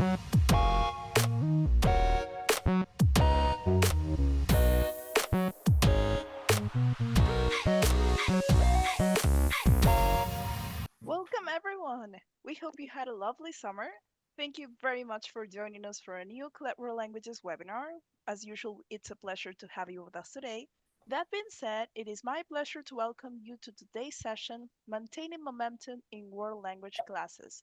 Welcome, everyone. We hope you had a lovely summer. Thank you very much for joining us for a new Clever Languages webinar. As usual, it's a pleasure to have you with us today. That being said, it is my pleasure to welcome you to today's session, Maintaining Momentum in World Language Classes.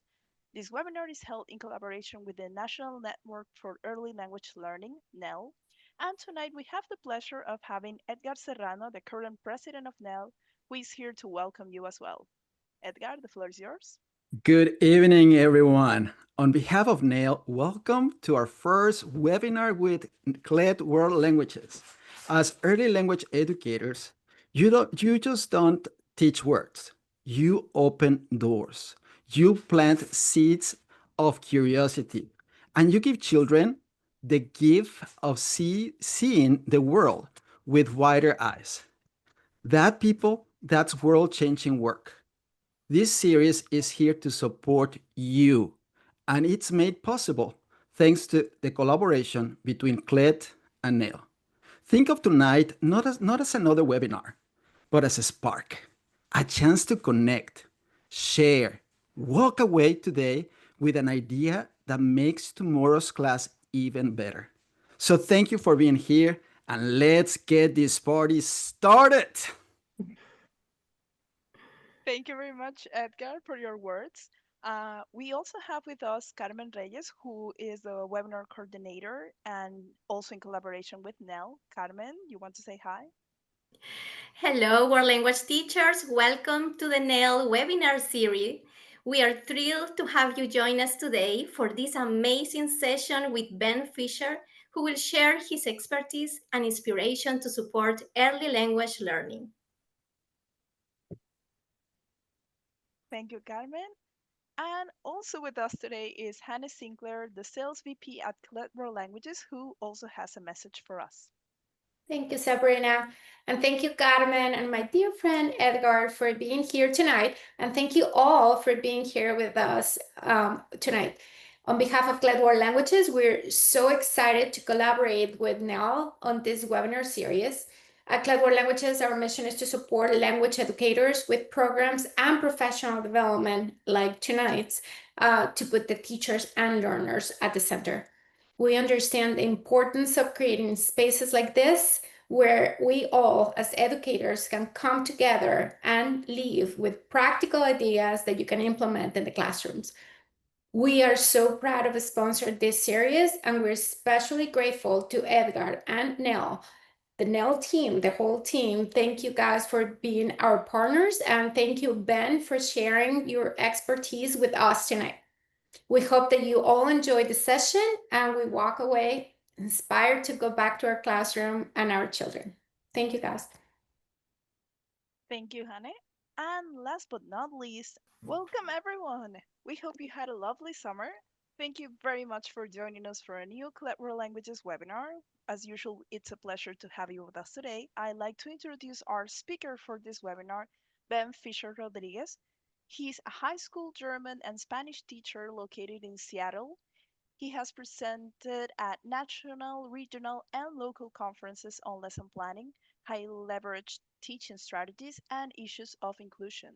This webinar is held in collaboration with the National Network for Early Language Learning, NEL. And tonight we have the pleasure of having Edgar Serrano, the current president of NEL, who is here to welcome you as well. Edgar, the floor is yours. Good evening, everyone. On behalf of NAIL, welcome to our first webinar with CLED World Languages. As early language educators, you just don't teach words. You open doors. You plant seeds of curiosity, and you give children the gift of seeing the world with wider eyes. That's world-changing work. This series is here to support you, and it's made possible thanks to the collaboration between CLED and NAIL. Think of tonight not as another webinar, but as a spark, a chance to connect, share, walk away today with an idea that makes tomorrow's class even better. So thank you for being here, and let's get this party started. Thank you very much, Edgar, for your words. We also have with us Carmen Reyes, who is the webinar coordinator and also in collaboration with Nell. Carmen, you want to say hi? Hello, World Language teachers. Welcome to the NEL webinar series. We are thrilled to have you join us today for this amazing session with Ben Fisher, who will share his expertise and inspiration to support early language learning. Thank you, Carmen. And also with us today is Hannah Sinclair, the Sales VP at Clever Languages, who also has a message for us. Thank you, Sabrina. And thank you, Carmen, and my dear friend Edgar for being here tonight. And thank you all for being here with us tonight. On behalf of CLED World Languages, we're so excited to collaborate with NEL on this webinar series. At CLED World Languages, our mission is to support language educators with programs and professional development like tonight's to put the teachers and learners at the center. We understand the importance of creating spaces like this where we all as educators can come together and leave with practical ideas that you can implement in the classrooms. We are so proud of sponsoring this series, and we're especially grateful to Edgar and Nell, the Nell team, the whole team. Thank you guys for being our partners, and thank you, Ben, for sharing your expertise with us tonight. We hope that you all enjoyed the session and we walk away inspired to go back to our classroom and our children. Thank you, guys. Thank you, Hannah. And last but not least, welcome everyone. We hope you had a lovely summer. Thank you very much for joining us for a new Clever Languages webinar. As usual, it's a pleasure to have you with us today. I'd like to introduce our speaker for this webinar, Ben Fisher-Rodríguez. He's a high school German and Spanish teacher located in Seattle. He has presented at national, regional, and local conferences on lesson planning, high leverage teaching strategies, and issues of inclusion.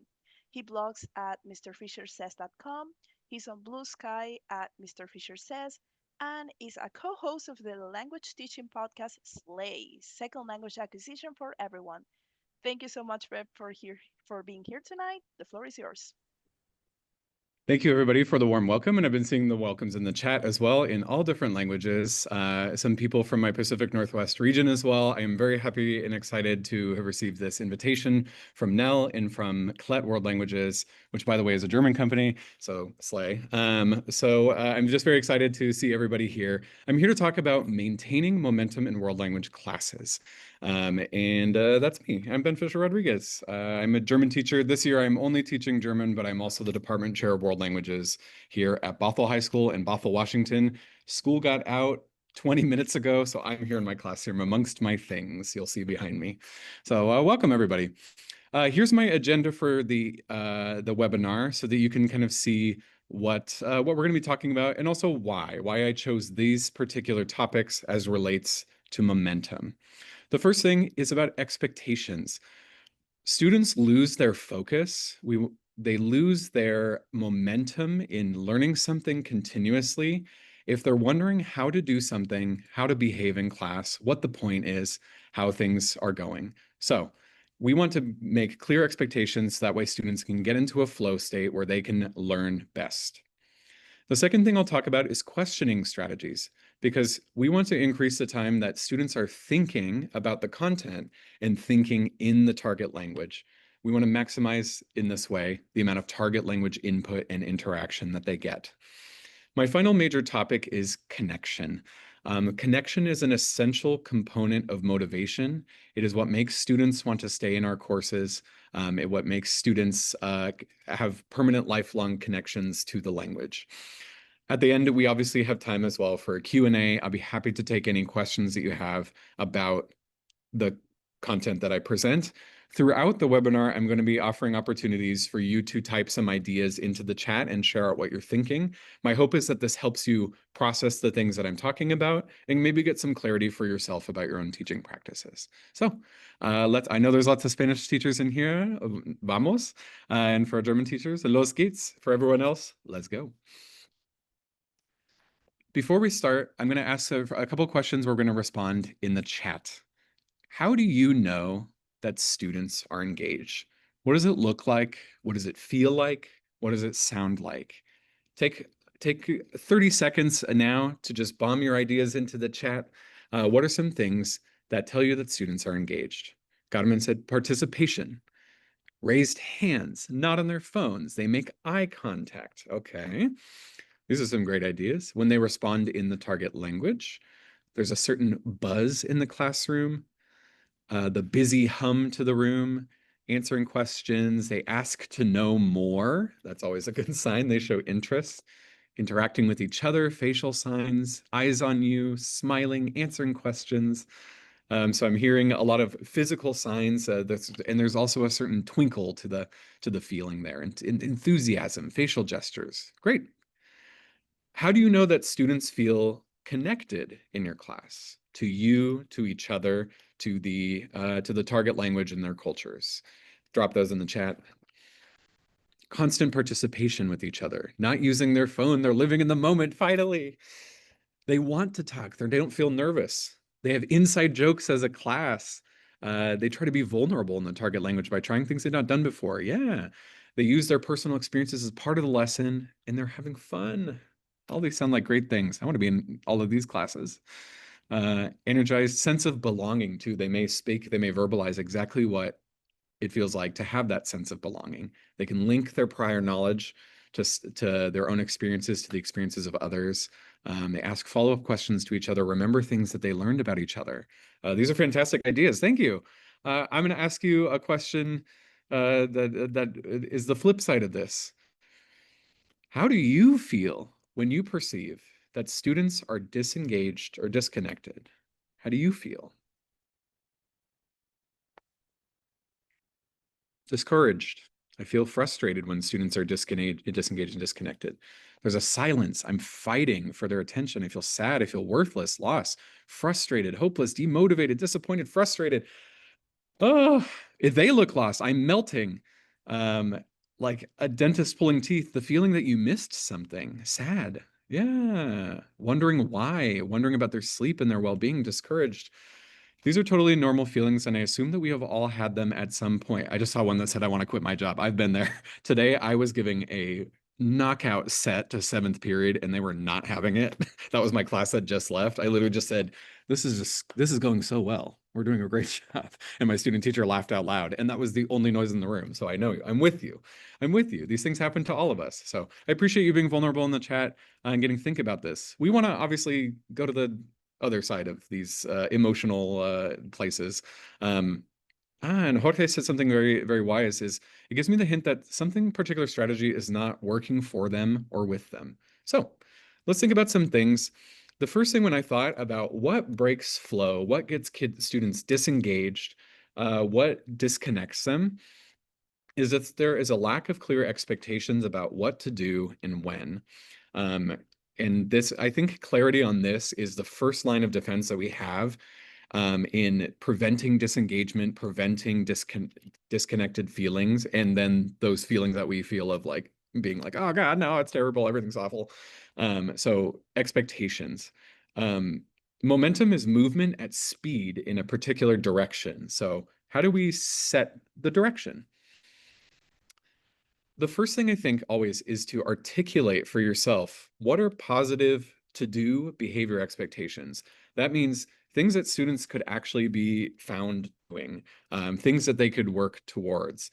He blogs at mrfishersays.com. He's on Blue Sky at Mr. Fisher Says, and is a co-host of the language teaching podcast Slay, Second Language Acquisition for Everyone. Thank you so much, Reb, for being here tonight. The floor is yours. Thank you, everybody, for the warm welcome. And I've been seeing the welcomes in the chat as well in all different languages. Some people from my Pacific Northwest region as well. I am very happy and excited to have received this invitation from Nell and from CLET World Languages, which, by the way, is a German company, so slay. I'm just very excited to see everybody here. I'm here to talk about maintaining momentum in world language classes. That's me. I'm Ben Fisher-Rodríguez. I'm a German teacher. This year, I'm only teaching German, but I'm also the department chair of world languages here at Bothell High School in Bothell, Washington. School got out 20 minutes ago, so I'm here in my classroom amongst my things you'll see behind me. So welcome, everybody. Here's my agenda for the webinar so that you can kind of see what we're going to be talking about, and also why I chose these particular topics as relates to momentum. The first thing is about expectations. Students lose their focus. They lose their momentum in learning something continuously if they're wondering how to do something, how to behave in class, what the point is, how things are going. So we want to make clear expectations, that way students can get into a flow state where they can learn best. The second thing I'll talk about is questioning strategies, because we want to increase the time that students are thinking about the content and thinking in the target language. We want to maximize in this way the amount of target language input and interaction that they get. My final major topic is connection. Connection is an essential component of motivation. It is what makes students want to stay in our courses. What makes students have permanent lifelong connections to the language. At the end, we obviously have time as well for a Q&A. I'll be happy to take any questions that you have about the content that I present. Throughout the webinar, I'm going to be offering opportunities for you to type some ideas into the chat and share out what you're thinking. My hope is that this helps you process the things that I'm talking about and maybe get some clarity for yourself about your own teaching practices. So I know there's lots of Spanish teachers in here. Vamos. And for our German teachers, los geht's. For everyone else, let's go. Before we start, I'm going to ask a couple questions we're going to respond in the chat. How do you know that students are engaged? What does it look like? What does it feel like? What does it sound like? Take 30 seconds now to just bomb your ideas into the chat. What are some things that tell you that students are engaged? Gottman said participation, raised hands, not on their phones. They make eye contact. Okay. These are some great ideas. When they respond in the target language, there's a certain buzz in the classroom, the busy hum to the room, answering questions. They ask to know more. That's always a good sign. They show interest, interacting with each other, facial signs, eyes on you, smiling, answering questions. So I'm hearing a lot of physical signs, and there's also a certain twinkle to the feeling there, and enthusiasm, facial gestures. Great. How do you know that students feel connected in your class, to you, to each other, to the target language and their cultures? Drop those in the chat. Constant participation with each other, not using their phone. They're living in the moment, finally. They want to talk. They don't feel nervous. They have inside jokes as a class. They try to be vulnerable in the target language by trying things they've not done before. Yeah. They use their personal experiences as part of the lesson, and they're having fun. All these sound like great things. I want to be in all of these classes. Energized sense of belonging too. They may speak, they may verbalize exactly what it feels like to have that sense of belonging. They can link their prior knowledge to their own experiences, to the experiences of others. They ask follow-up questions to each other, remember things that they learned about each other. These are fantastic ideas. Thank you. I'm going to ask you a question that is the flip side of this. How do you feel when you perceive that students are disengaged or disconnected? How do you feel? Discouraged. I feel frustrated when students are disengaged and disconnected. There's a silence. I'm fighting for their attention. I feel sad. I feel worthless, lost, frustrated, hopeless, demotivated, disappointed, frustrated. Oh, if they look lost, I'm melting. Like a dentist pulling teeth, the feeling that you missed something, sad. Yeah. Wondering why, wondering about their sleep and their well-being, discouraged. These are totally normal feelings, and I assume that we have all had them at some point. I just saw one that said, I want to quit my job. I've been there. Today, I was giving a knockout set to 7th period, and they were not having it. That was my class that just left. I literally just said, this is going so well. We're doing a great job. And my student teacher laughed out loud, and that was the only noise in the room. So I know you. I'm with you. I'm with you. These things happen to all of us. So I appreciate you being vulnerable in the chat and getting to think about this. We want to obviously go to the other side of these emotional places. And Jorge said something very, very wise, is it gives me the hint that something particular strategy is not working for them or with them. So let's think about some things. The first thing when I thought about what breaks flow, what gets students disengaged, what disconnects them, is that there is a lack of clear expectations about what to do and when. And this, I think clarity on this is the first line of defense that we have in preventing disengagement, preventing disconnected feelings, and then those feelings that we feel of like being like, oh God, no, it's terrible, everything's awful. So expectations. Momentum is movement at speed in a particular direction. So how do we set the direction? The first thing I think always is to articulate for yourself what are positive to-do behavior expectations. That means things that students could actually be found doing, things that they could work towards.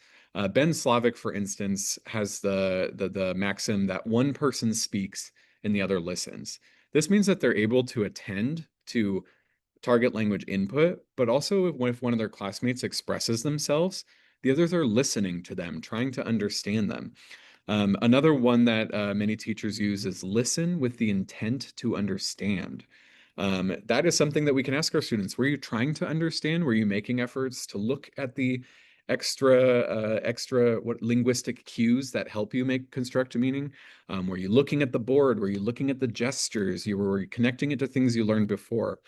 Ben Slavic, for instance, has the maxim that one person speaks and the other listens. This means that they're able to attend to target language input, but also if one of their classmates expresses themselves, the others are listening to them, trying to understand them. Another one that many teachers use is listen with the intent to understand. That is something that we can ask our students. Were you trying to understand? Were you making efforts to look at the extra linguistic cues that help you construct a meaning? Were you looking at the board? Were you looking at the gestures? Were you connecting it to things you learned before?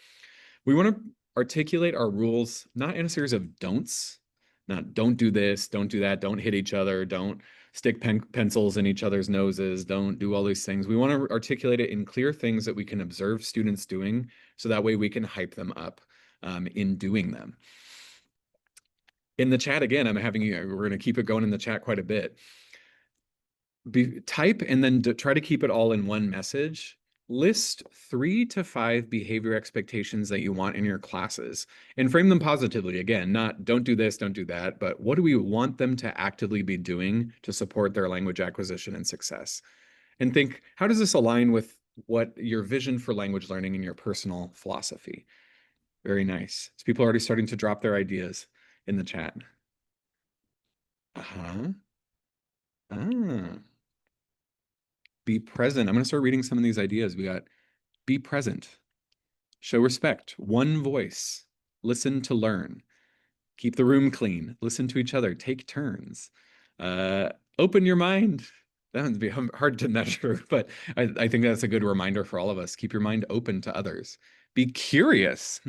We want to articulate our rules, not in a series of don'ts, not don't do this, don't do that, don't hit each other, don't stick pencils in each other's noses, don't do all these things. We want to articulate it in clear things that we can observe students doing, so that way we can hype them up in doing them. In the chat, again, we're going to keep it going in the chat quite a bit. Type and then try to keep it all in one message. List 3 to 5 behavior expectations that you want in your classes and frame them positively. Again, not don't do this, don't do that, but what do we want them to actively be doing to support their language acquisition and success? And think, how does this align with what your vision for language learning and your personal philosophy? Very nice. So people are already starting to drop their ideas in the chat. Be present. I'm going to start reading some of these ideas. We got be present, show respect, one voice, listen to learn, keep the room clean, listen to each other, take turns, open your mind. That would be hard to measure, but I think that's a good reminder for all of us. Keep your mind open to others. Be curious.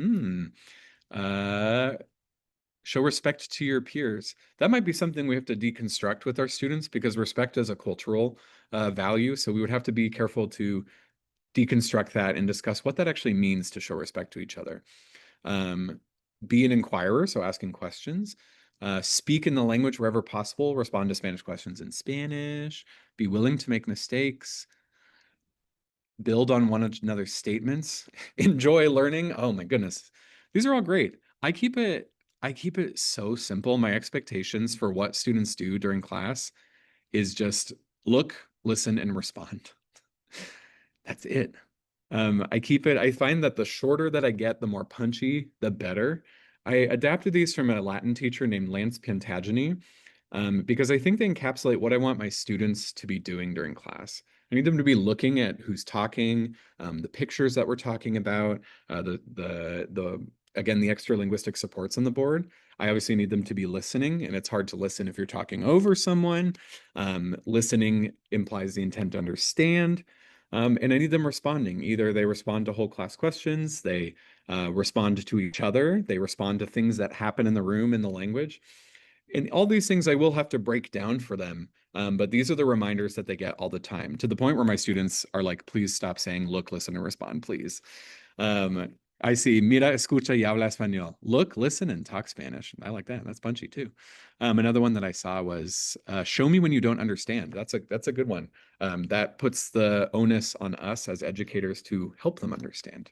Show respect to your peers. That might be something we have to deconstruct with our students, because respect is a cultural value. So we would have to be careful to deconstruct that and discuss what that actually means to show respect to each other. Be an inquirer, so asking questions. Speak in the language wherever possible. Respond to Spanish questions in Spanish. Be willing to make mistakes. Build on one another's statements. Enjoy learning. Oh my goodness. These are all great. I keep it so simple. My expectations for what students do during class is just look, listen, and respond. That's it. I find that the shorter that I get, the more punchy, the better. I adapted these from a Latin teacher named Lance Pantagini, because I think they encapsulate what I want my students to be doing during class. I need them to be looking at who's talking, the pictures that we're talking about, again, the extra linguistic supports on the board. I obviously need them to be listening, and it's hard to listen if you're talking over someone. Listening implies the intent to understand. And I need them responding. Either they respond to whole class questions, they respond to each other, they respond to things that happen in the room in the language. And all these things I will have to break down for them. But these are the reminders that they get all the time, to the point where my students are like, please stop saying look, listen, and respond, please. I see mira, escucha y habla español. Look, listen, and talk Spanish. I like that. That's punchy too. Another one that I saw was show me when you don't understand. That's a good one. That puts the onus on us as educators to help them understand.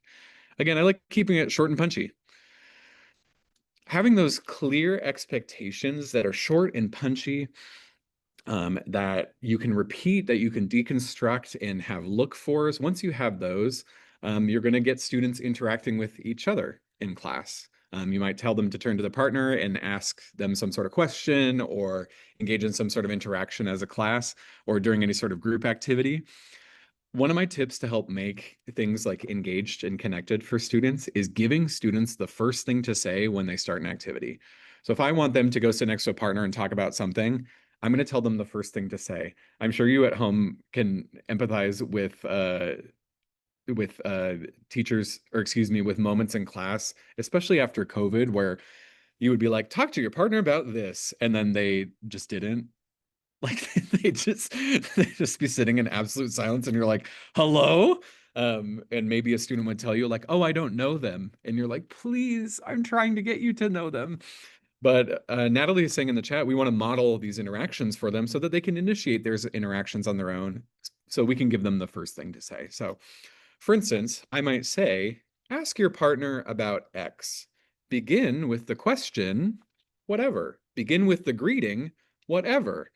Again, I like keeping it short and punchy. Having those clear expectations that are short and punchy, that you can repeat, that you can deconstruct and have look-fors. Once you have those, you're going to get students interacting with each other in class. You might tell them to turn to the partner and ask them some sort of question, or engage in some sort of interaction as a class, or during any sort of group activity. One of my tips to help make things like engaged and connected for students is giving students the first thing to say when they start an activity. So if I want them to go sit next to a partner and talk about something, I'm going to tell them the first thing to say. I'm sure you at home can empathize with teachers, or excuse me, with moments in class, especially after COVID, where you would be like, talk to your partner about this, and then they just didn't. Like they just be sitting in absolute silence, and you're like, hello? And maybe a student would tell you like, oh, I don't know them. And you're like, please, I'm trying to get you to know them. But Natalie is saying in the chat, we want to model these interactions for them so that they can initiate their interactions on their own, so we can give them the first thing to say. So for instance, I might say, ask your partner about X. Begin with the question, whatever. Begin with the greeting, whatever.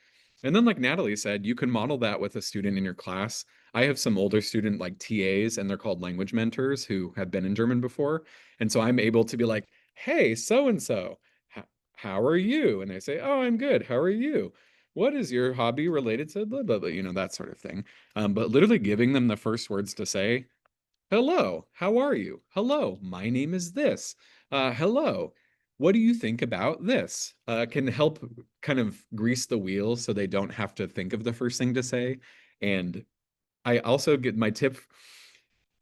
And then like Natalie said, you can model that with a student in your class. I have some older student like TAs, and they're called language mentors, who have been in German before. And so I'm able to be like, hey, so-and-so, how are you? And they say, oh, I'm good. How are you? What is your hobby related to blah, blah, blah, that sort of thing. But literally giving them the first words to say, hello, how are you? Hello, my name is this. Hello, what do you think about this? Can help kind of grease the wheels so they don't have to think of the first thing to say. And I also get my tip.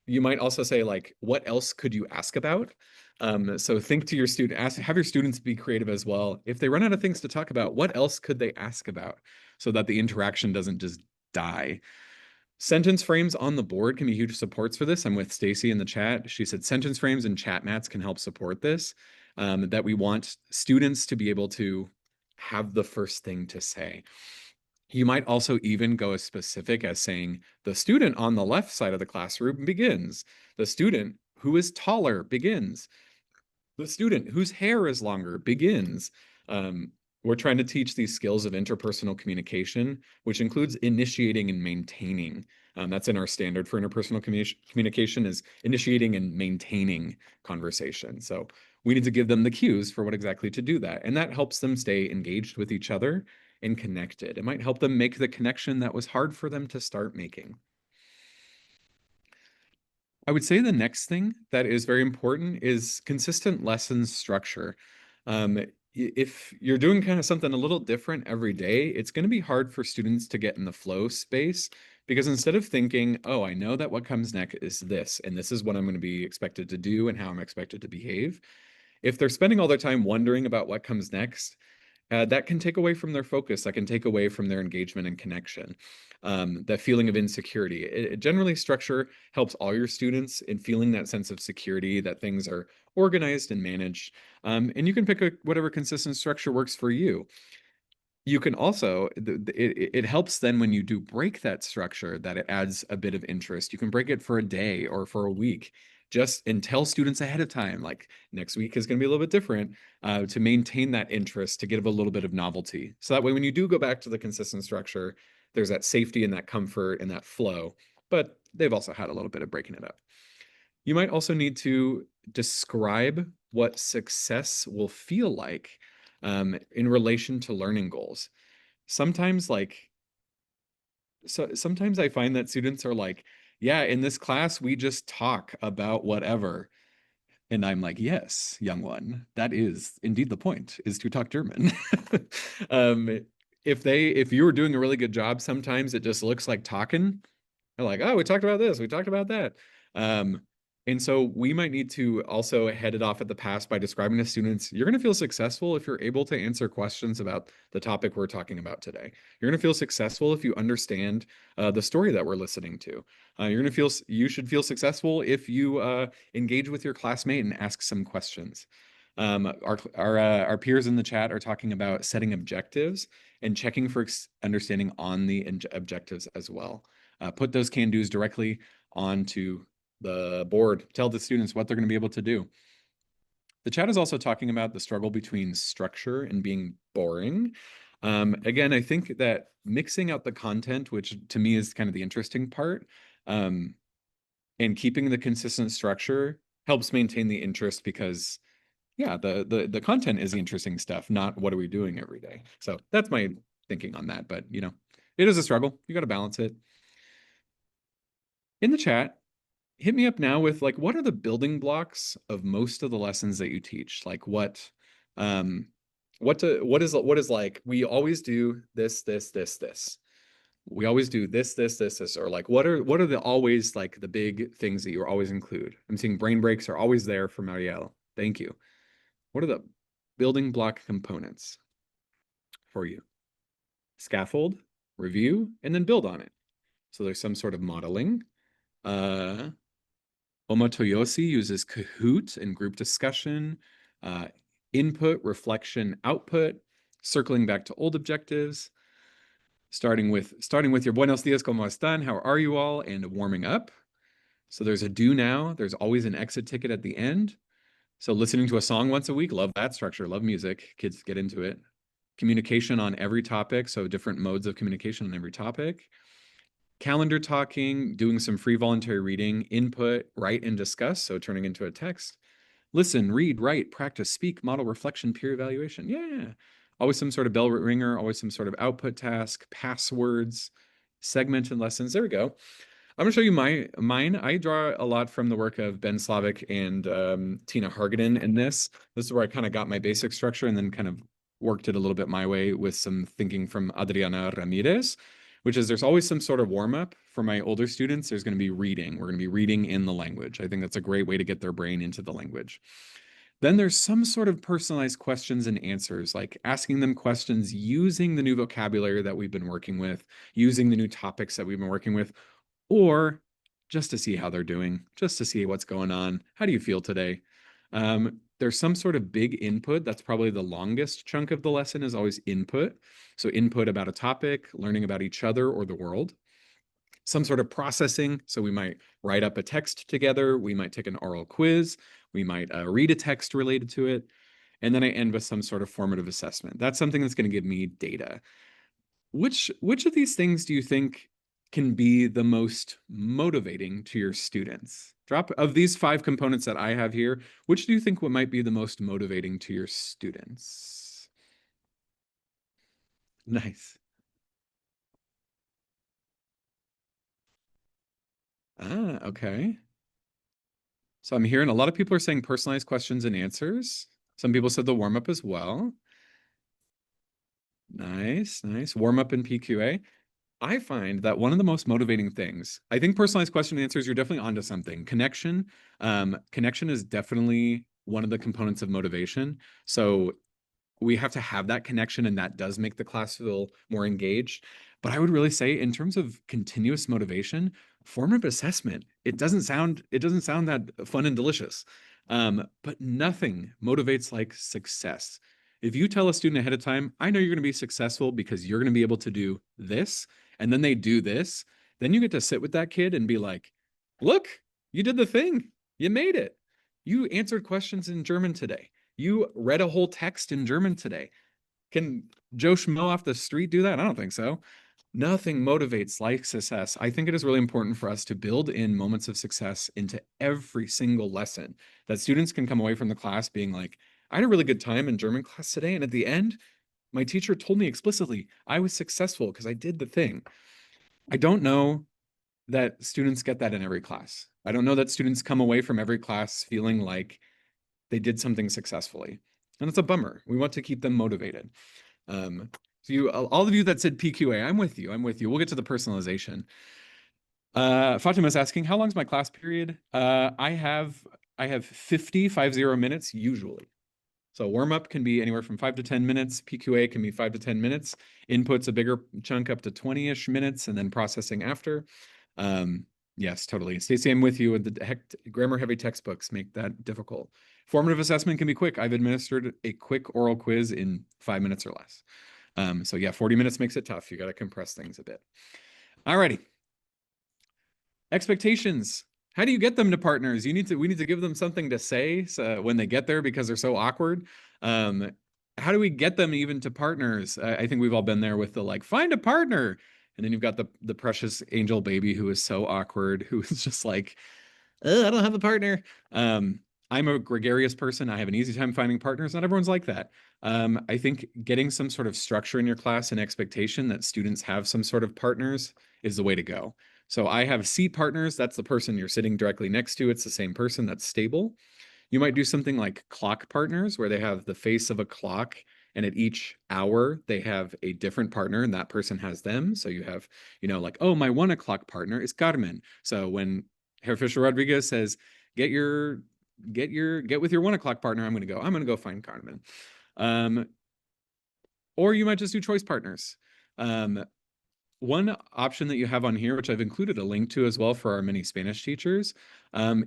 You might also say like, what else could you ask about? So think to your student, have your students be creative as well. If they run out of things to talk about, what else could they ask about so that the interaction doesn't just die? Sentence frames on the board can be huge supports for this. I'm with Stacy in the chat. She said sentence frames and chat mats can help support this, that we want students to be able to have the first thing to say. You might also even go as specific as saying, the student on the left side of the classroom begins. The student who is taller begins. The student whose hair is longer begins. We're trying to teach these skills of interpersonal communication, which includes initiating and maintaining. That's in our standard for interpersonal communication, is initiating and maintaining conversation. So we need to give them the cues for what exactly to do that. And that helps them stay engaged with each other and connected. It might help them make the connection that was hard for them to start making. I would say the next thing that is very important is consistent lesson structure. If you're doing kind of something a little different every day, it's going to be hard for students to get in the flow space, because instead of thinking, oh, I know that what comes next is this, and this is what I'm going to be expected to do and how I'm expected to behave, if they're spending all their time wondering about what comes next, that can take away from their focus. That can take away from their engagement and connection. That feeling of insecurity. Generally, structure helps all your students in feeling that sense of security, that things are organized and managed. And you can pick whatever consistent structure works for you. You can also, it helps then when you do break that structure, that it adds a bit of interest. You can break it for a day or for a week, and tell students ahead of time, like next week is going to be a little bit different, to maintain that interest, to give a little bit of novelty. So that way, when you do go back to the consistent structure, there's that safety and that comfort and that flow, but they've also had a little bit of breaking it up. You might also need to describe what success will feel like in relation to learning goals. Sometimes sometimes I find that students are like, yeah, in this class, we just talk about whatever. And I'm like, yes, young one, that is indeed the point, is to talk German. If you were doing a really good job, sometimes it just looks like talking. They're like, oh, we talked about this, we talked about that. And so we might need to also head it off at the pass by describing to students, you're going to feel successful if you're able to answer questions about the topic we're talking about today. You're going to feel successful if you understand the story that we're listening to. You should feel successful if you engage with your classmate and ask some questions. Our peers in the chat are talking about setting objectives and checking for understanding on the objectives as well. Put those can-dos directly onto the board. Tell the students what they're going to be able to do. The chat is also talking about the struggle between structure and being boring. Again, I think that mixing out the content, which to me is kind of the interesting part, and keeping the consistent structure helps maintain the interest, because yeah, the content is the interesting stuff, not what are we doing every day. So that's my thinking on that. But it is a struggle. You got to balance it. In the chat, hit me up now with like, what are the building blocks of most of the lessons that you teach? Like what what is like, we always do this. We always do this, or like, what are the always, like, the big things that you always include? I'm seeing brain breaks are always there for Marielle. Thank you. What are the building block components for you? Scaffold, review, and then build on it. So there's some sort of modeling. Omotoyoshi uses Kahoot and group discussion, input, reflection, output, circling back to old objectives, starting with your buenos dias, como están, how are you all, and warming up. So there's a do now, there's always an exit ticket at the end. So listening to a song once a week, love that structure, love music, kids get into it. Communication on every topic, so different modes of communication on every topic. Calendar talking, doing some free voluntary reading, input, write, and discuss, so turning into a text. Listen, read, write, practice, speak, model, reflection, peer evaluation. Yeah. Always some sort of bell ringer, always some sort of output task, passwords, segmented lessons. There we go. I'm going to show you mine. I draw a lot from the work of Ben Slavic and Tina Hargaden in this. This is where I kind of got my basic structure and then kind of worked it a little bit my way with some thinking from Adriana Ramirez, which is there's always some sort of warm-up. For my older students, there's going to be reading. We're going to be reading in the language. I think that's a great way to get their brain into the language. Then there's some sort of personalized questions and answers, like asking them questions using the new vocabulary that we've been working with, using the new topics that we've been working with, or just to see how they're doing, just to see what's going on. How do you feel today? There's some sort of big input. That's probably the longest chunk of the lesson, is always input. So input about a topic, learning about each other or the world. Some sort of processing. So we might write up a text together. We might take an oral quiz. We might read a text related to it. And then I end with some sort of formative assessment. That's something that's going to give me data. Which of these things do you think can be the most motivating to your students? Of these 5 components that I have here, which do you think might be the most motivating to your students? Nice. Okay. So I'm hearing a lot of people are saying personalized questions and answers. Some people said the warm-up as well. Nice. Warm up in PQA. I find that one of the most motivating things, I think personalized question and answers, you're definitely onto something. Connection is definitely one of the components of motivation. So we have to have that connection, and that does make the class feel more engaged. But I would really say, in terms of continuous motivation, formative assessment, it doesn't sound that fun and delicious. But nothing motivates like success. If you tell a student ahead of time, I know you're going to be successful because you're going to be able to do this, and then they do this, then you get to sit with that kid and be like, look, you did the thing. You made it. You answered questions in German today. You read a whole text in German today. Can Joe Schmo off the street do that? I don't think so. Nothing motivates like success. I think it is really important for us to build in moments of success into every single lesson, that students can come away from the class being like, I had a really good time in German class today, and at the end, my teacher told me explicitly I was successful because I did the thing. I don't know that students get that in every class. I don't know that students come away from every class feeling like they did something successfully. And it's a bummer. We want to keep them motivated. So all of you that said PQA, I'm with you. We'll get to the personalization. Fatima's asking, how long is my class period? I have 50 minutes usually. So warm-up can be anywhere from 5 to 10 minutes. PQA can be 5 to 10 minutes. Input's a bigger chunk, up to 20-ish minutes, and then processing after. Yes, totally. Stacey, I'm with you. The grammar-heavy textbooks make that difficult. Formative assessment can be quick. I've administered a quick oral quiz in 5 minutes or less. So yeah, 40 minutes makes it tough. You got to compress things a bit. Alrighty. Expectations. How do you get them to partners? We need to give them something to say when they get there, because they're so awkward. How do we get them even to partners? I think we've all been there with the like, find a partner. And then you've got the precious angel baby who is so awkward, who is just like, I don't have a partner. I'm a gregarious person. I have an easy time finding partners. Not everyone's like that. I think getting some sort of structure in your class and expectation that students have some sort of partners is the way to go. So I have seat partners. That's the person you're sitting directly next to. It's the same person. That's stable. You might do something like clock partners, where they have the face of a clock And at each hour, they have a different partner, and that person has them. So you have, like, oh, my 1 o'clock partner is Carmen. So when Herr Fisher-Rodríguez says, get with your 1 o'clock partner, I'm gonna go find Carmen. Or you might just do choice partners. One option that you have on here, which I've included a link to as well for our many Spanish teachers,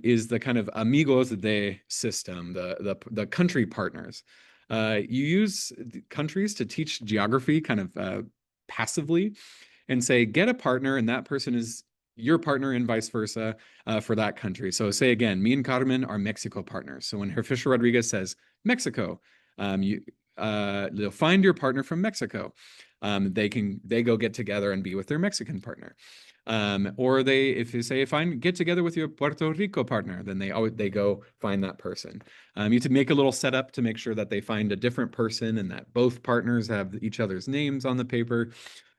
is the kind of amigos de system, the country partners. You use countries to teach geography kind of passively, and say, get a partner, and that person is your partner and vice versa for that country. So say again, me and Carmen are Mexico partners. So when Herr Fisher-Rodríguez says Mexico, they'll find your partner from Mexico. They go get together and be with their Mexican partner. Or if you say, get together with your Puerto Rico partner, then they go find that person. You have to make a little setup to make sure that they find a different person and that both partners have each other's names on the paper.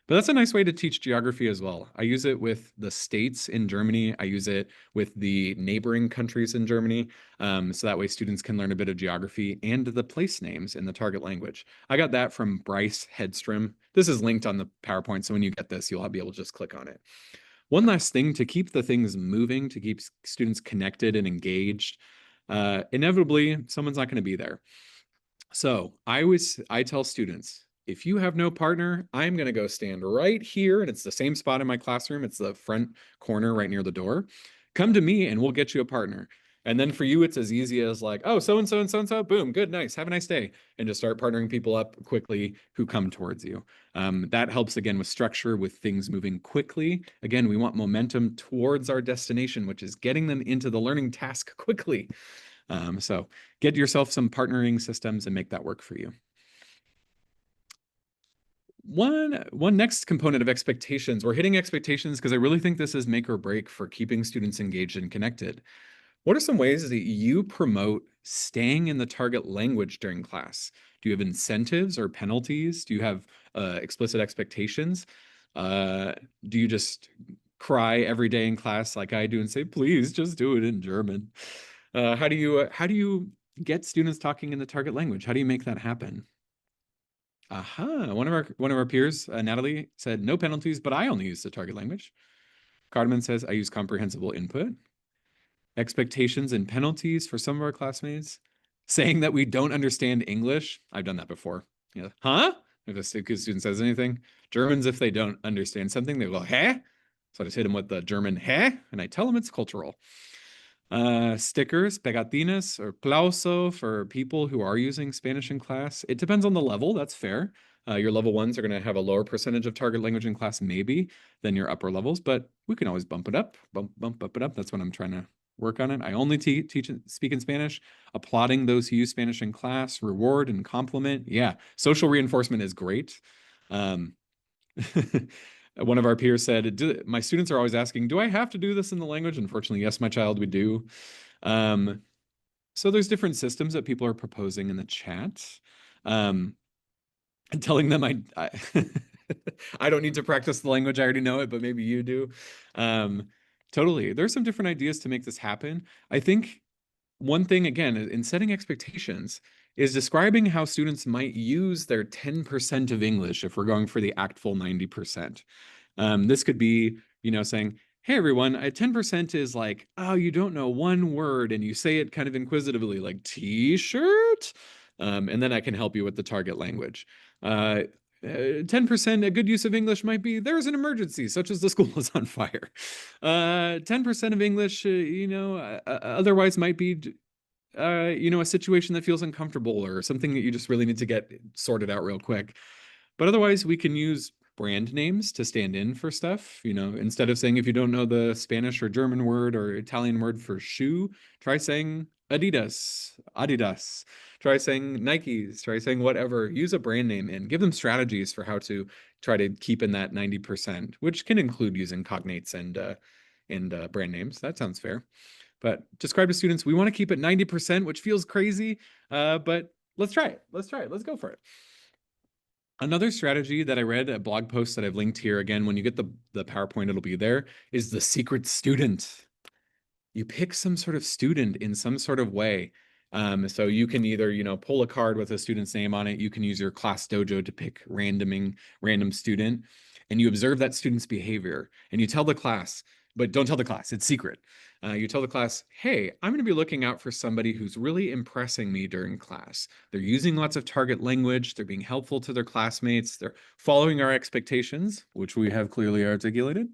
But that's a nice way to teach geography as well. I use it with the states in Germany. I use it with the neighboring countries in Germany. So that way students can learn a bit of geography and the place names in the target language. I got that from Bryce Hedstrom. This is linked on the PowerPoint, so when you get this, you'll be able to just click on it. One last thing to keep the things moving, to keep students connected and engaged. Inevitably, someone's not going to be there. So I tell students, if you have no partner, I'm going to go stand right here, and it's the same spot in my classroom. It's the front corner right near the door. Come to me and we'll get you a partner. And then for you, it's as easy as like, oh, so-and-so and so-and-so, boom, good, nice, have a nice day. And just start partnering people up quickly who come towards you. That helps, again, with structure, with things moving quickly. Again, we want momentum towards our destination, which is getting them into the learning task quickly. So get yourself some partnering systems and make that work for you. One next component of expectations, we're hitting expectations because I really think this is make or break for keeping students engaged and connected. What are some ways that you promote staying in the target language during class? Do you have incentives or penalties? Do you have explicit expectations? Do you just cry every day in class like I do and say, please just do it in German? How do you get students talking in the target language? How do you make that happen? Aha, one of our peers, Natalie, said no penalties, but I only use the target language. Carmen says I use comprehensible input. Expectations and penalties for some of our classmates. Saying that we don't understand English. I've done that before. Yeah. Huh? If a student says anything. Germans, if they don't understand something, they go, hä? So I just hit them with the German hä, and I tell them it's cultural. Stickers, pegatinas, or plauso for people who are using Spanish in class. It depends on the level, that's fair. Your level ones are going to have a lower percentage of target language in class maybe than your upper levels, but we can always bump it up, bump it up. That's what I'm trying to work on it. I only speak in Spanish, applauding those who use Spanish in class, reward and compliment. Yeah, social reinforcement is great. One of our peers said, my students are always asking, do I have to do this in the language? Unfortunately, yes, my child, we do. So there's different systems that people are proposing in the chat. And telling them I I don't need to practice the language, I already know it, but maybe you do. Totally. There's some different ideas to make this happen. I think one thing, again, in setting expectations, is describing how students might use their 10% of English if we're going for the actual 90%. This could be, saying, hey, everyone, 10% is like, oh, you don't know one word, and you say it kind of inquisitively, like t-shirt, and then I can help you with the target language. 10%, a good use of English might be, there's an emergency, such as the school is on fire. 10% of English, otherwise might be, a situation that feels uncomfortable or something that you just really need to get sorted out real quick. But otherwise, we can use brand names to stand in for stuff. Instead of saying, if you don't know the Spanish or German word or Italian word for shoe, try saying Adidas. Try saying Nikes, try saying whatever. Use a brand name and give them strategies for how to try to keep in that 90%, which can include using cognates and brand names. That sounds fair. But describe to students, we want to keep it 90%, which feels crazy, but let's try it. Let's go for it. Another strategy that I read, a blog post that I've linked here, again, when you get the PowerPoint, it'll be there, is the secret student. You pick some sort of student in some sort of way So you can either, pull a card with a student's name on it. You can use your class dojo to pick random student, and you observe that student's behavior, and you tell the class, but don't tell the class, it's secret. You tell the class, hey, I'm going to be looking out for somebody who's really impressing me during class. They're using lots of target language. They're being helpful to their classmates. They're following our expectations, which we have clearly articulated.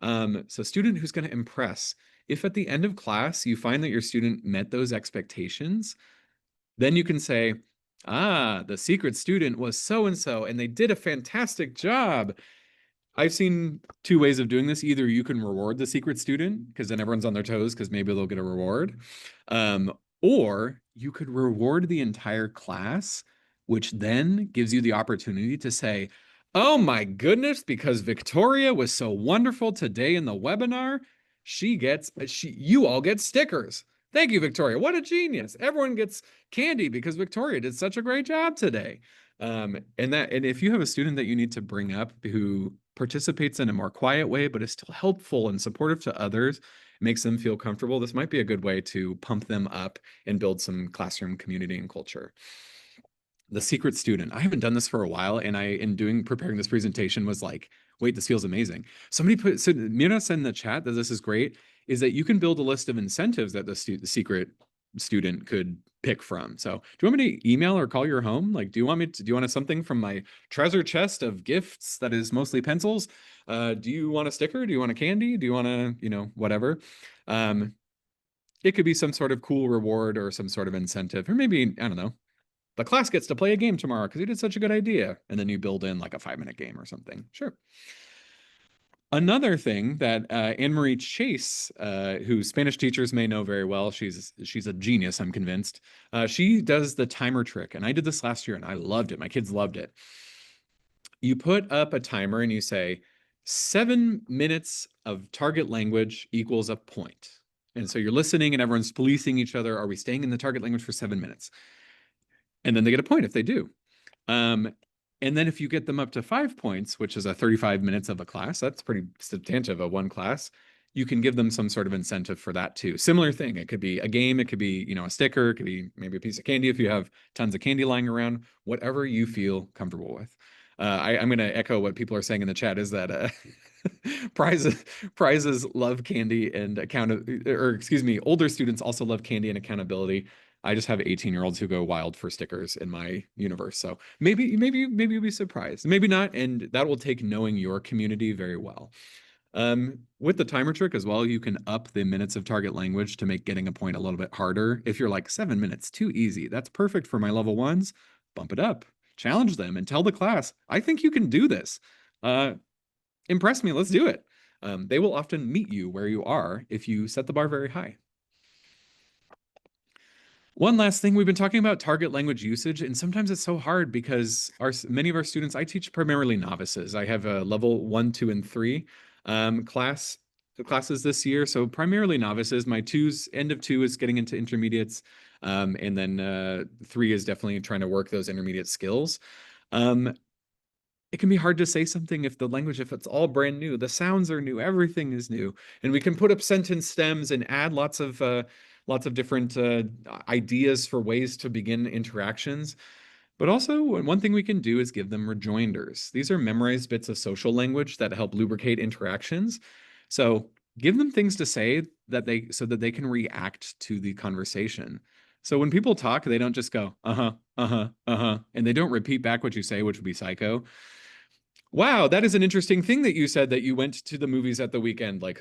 So student who's going to impress. If at the end of class you find that your student met those expectations, then you can say, the secret student was so-and-so, and they did a fantastic job. I've seen two ways of doing this. Either you can reward the secret student, because then everyone's on their toes, because maybe they'll get a reward. Or you could reward the entire class, which then gives you the opportunity to say, oh my goodness, because Victoria was so wonderful today in the webinar, you all get stickers. Thank you, Victoria. What a genius. Everyone gets candy because Victoria did such a great job today. And if you have a student that you need to bring up who participates in a more quiet way, but is still helpful and supportive to others, makes them feel comfortable, this might be a good way to pump them up and build some classroom community and culture. The secret student. I haven't done this for a while, and preparing this presentation was like, wait, this feels amazing. Mira said in the chat that this is great, is that you can build a list of incentives that the secret student could pick from. So do you want me to email or call your home? Like, do you want something from my treasure chest of gifts that is mostly pencils? Do you want a sticker? Do you want a candy? Do you want to, whatever? It could be some sort of cool reward or some sort of incentive, or maybe, I don't know, the class gets to play a game tomorrow because you did such a good idea. And then you build in like a 5-minute game or something. Sure. Another thing that Anne-Marie Chase, who Spanish teachers may know very well, she's a genius, I'm convinced. She does the timer trick, and I did this last year, and I loved it. My kids loved it. You put up a timer, and you say, 7 minutes of target language equals a point. And so you're listening, and everyone's policing each other. Are we staying in the target language for 7 minutes? And then they get a point if they do. And then if you get them up to 5 points, which is a 35 minutes of a class, that's pretty substantive of one class, you can give them some sort of incentive for that too. Similar thing. It could be a game. It could be, a sticker. It could be maybe a piece of candy if you have tons of candy lying around, whatever you feel comfortable with. I'm going to echo what people are saying in the chat is that prizes love candy and older students also love candy and accountability. I just have 18-year-olds who go wild for stickers in my universe. So maybe you'll be surprised. Maybe not, and that will take knowing your community very well. With the timer trick as well, you can up the minutes of target language to make getting a point a little bit harder. If you're like 7 minutes, too easy, that's perfect for my level ones, bump it up, challenge them, and tell the class, I think you can do this. Impress me, let's do it. They will often meet you where you are if you set the bar very high. One last thing, we've been talking about target language usage, and sometimes it's so hard because many of our students, I teach primarily novices. I have a level 1, 2, and 3 classes this year, so primarily novices. My end of 2 is getting into intermediates, and then 3 is definitely trying to work those intermediate skills. It can be hard to say something if it's all brand new, the sounds are new, everything is new, and we can put up sentence stems and add lots of different ideas for ways to begin interactions. But also, one thing we can do is give them rejoinders. These are memorized bits of social language that help lubricate interactions. So give them things to say so that they can react to the conversation. So when people talk, they don't just go, uh-huh, uh-huh, uh-huh, and they don't repeat back what you say, which would be psycho. Wow, that is an interesting thing that you said, that you went to the movies at the weekend, like,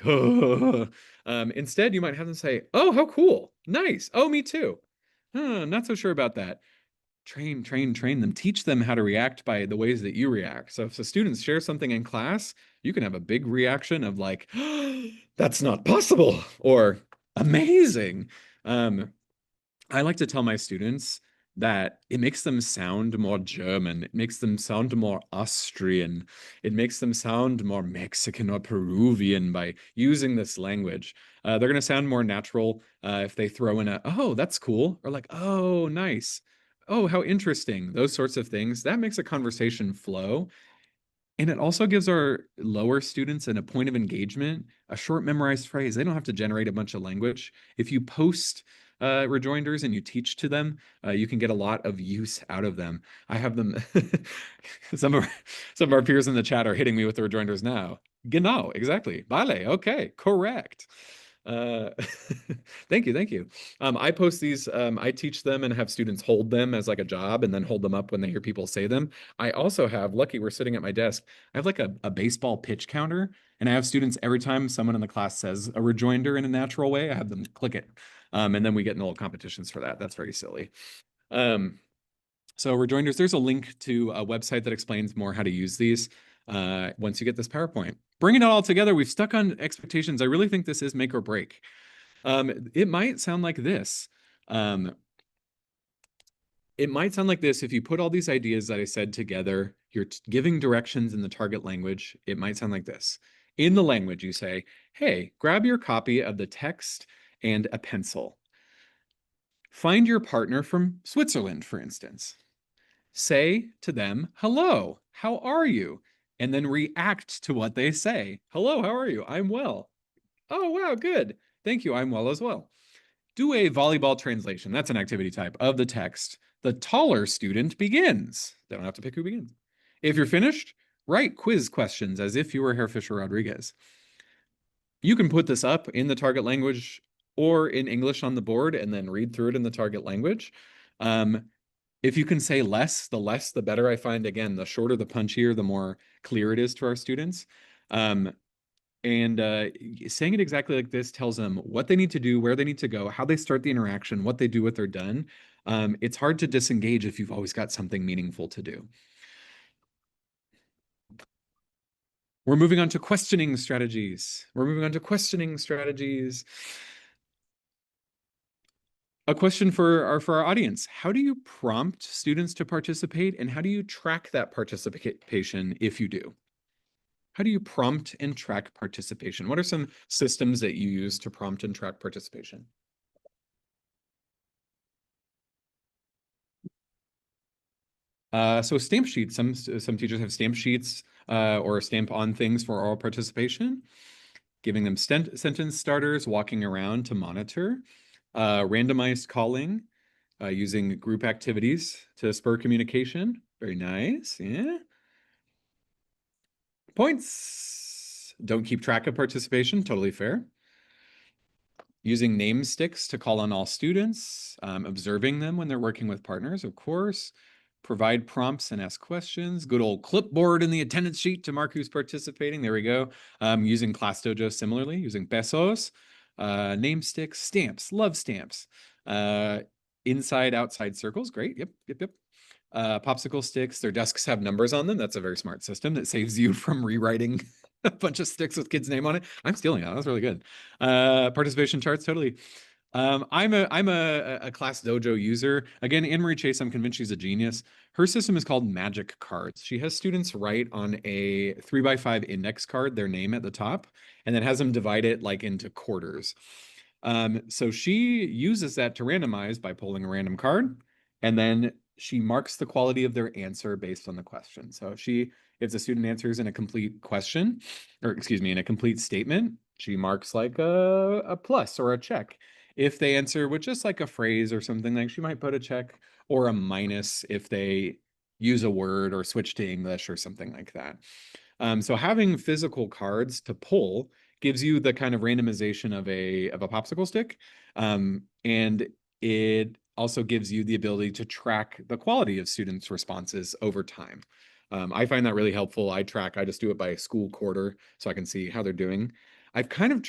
instead, you might have them say, oh, how cool, nice, oh, me too. Not so sure about that. Train them, teach them how to react by the ways that you react. So if the students share something in class, you can have a big reaction of like, that's not possible, or amazing. I like to tell my students that it makes them sound more German. It makes them sound more Austrian. It makes them sound more Mexican or Peruvian by using this language. They're going to sound more natural if they throw in oh, that's cool, or like, oh, nice. Oh, how interesting. Those sorts of things. That makes a conversation flow. And it also gives our lower students a point of engagement, a short memorized phrase. They don't have to generate a bunch of language. If you post rejoinders and you teach to them, you can get a lot of use out of them. I have them. some of our peers in the chat are hitting me with the rejoinders now. Genau, exactly. Vale, okay, correct. Thank you. I post these, I teach them and have students hold them as like a job and then hold them up when they hear people say them. I also have, lucky we're sitting at my desk, I have like a baseball pitch counter, and I have students every time someone in the class says a rejoinder in a natural way, I have them click it. And then we get in little competitions for that. That's very silly. So rejoinders, there's a link to a website that explains more how to use these once you get this PowerPoint. Bringing it all together, we've stuck on expectations. I really think this is make or break. It might sound like this. It might sound like this if you put all these ideas that I said together, you're giving directions in the target language, it might sound like this. In the language, you say, hey, grab your copy of the text and a pencil. Find your partner from Switzerland, for instance. Say to them, hello, how are you? And then react to what they say. Hello, how are you? I'm well. Oh, wow, good. Thank you, I'm well as well. Do a volleyball translation. That's an activity type of the text. The taller student begins. They don't have to pick who begins. If you're finished, write quiz questions as if you were Herr Fisher-Rodríguez. You can put this up in the target language or in English on the board and then read through it in the target language. If you can say less, the better. I find, again, the shorter, the punchier, the more clear it is to our students. And saying it exactly like this tells them what they need to do, where they need to go, how they start the interaction, what they do when they're done. It's hard to disengage if you've always got something meaningful to do. We're moving on to questioning strategies. A question for our audience. How do you prompt students to participate, and how do you track that participation if you do? How do you prompt and track participation? What are some systems that you use to prompt and track participation? So stamp sheets. Some teachers have stamp sheets or stamp on things for oral participation. Giving them sentence starters, walking around to monitor. Randomized calling, using group activities to spur communication. Very nice, yeah. Points. Don't keep track of participation, totally fair. Using name sticks to call on all students, observing them when they're working with partners, of course. Provide prompts and ask questions. Good old clipboard in the attendance sheet to mark who's participating. There we go. Using Class Dojo similarly, using pesos, name sticks, stamps, love stamps. Inside, outside circles, great, yep. Popsicle sticks, their desks have numbers on them. That's a very smart system that saves you from rewriting a bunch of sticks with kid's name on it. I'm stealing that. That's really good. Participation charts, totally. I'm a Class Dojo user. Again, Anne-Marie Chase, I'm convinced she's a genius. Her system is called Magic Cards. She has students write on a 3x5 index card their name at the top, and then has them divide it like into quarters. So she uses that to randomize by pulling a random card, and then she marks the quality of their answer based on the question. So if the student answers in a complete question, or excuse me, in a complete statement, she marks like a plus or a check. If they answer with just like a phrase or something, like she might put a check or a minus if they use a word or switch to English or something like that. So having physical cards to pull gives you the kind of randomization of a popsicle stick. And it also gives you the ability to track the quality of students' responses over time. I find that really helpful. I just do it by school quarter so I can see how they're doing. I've kind of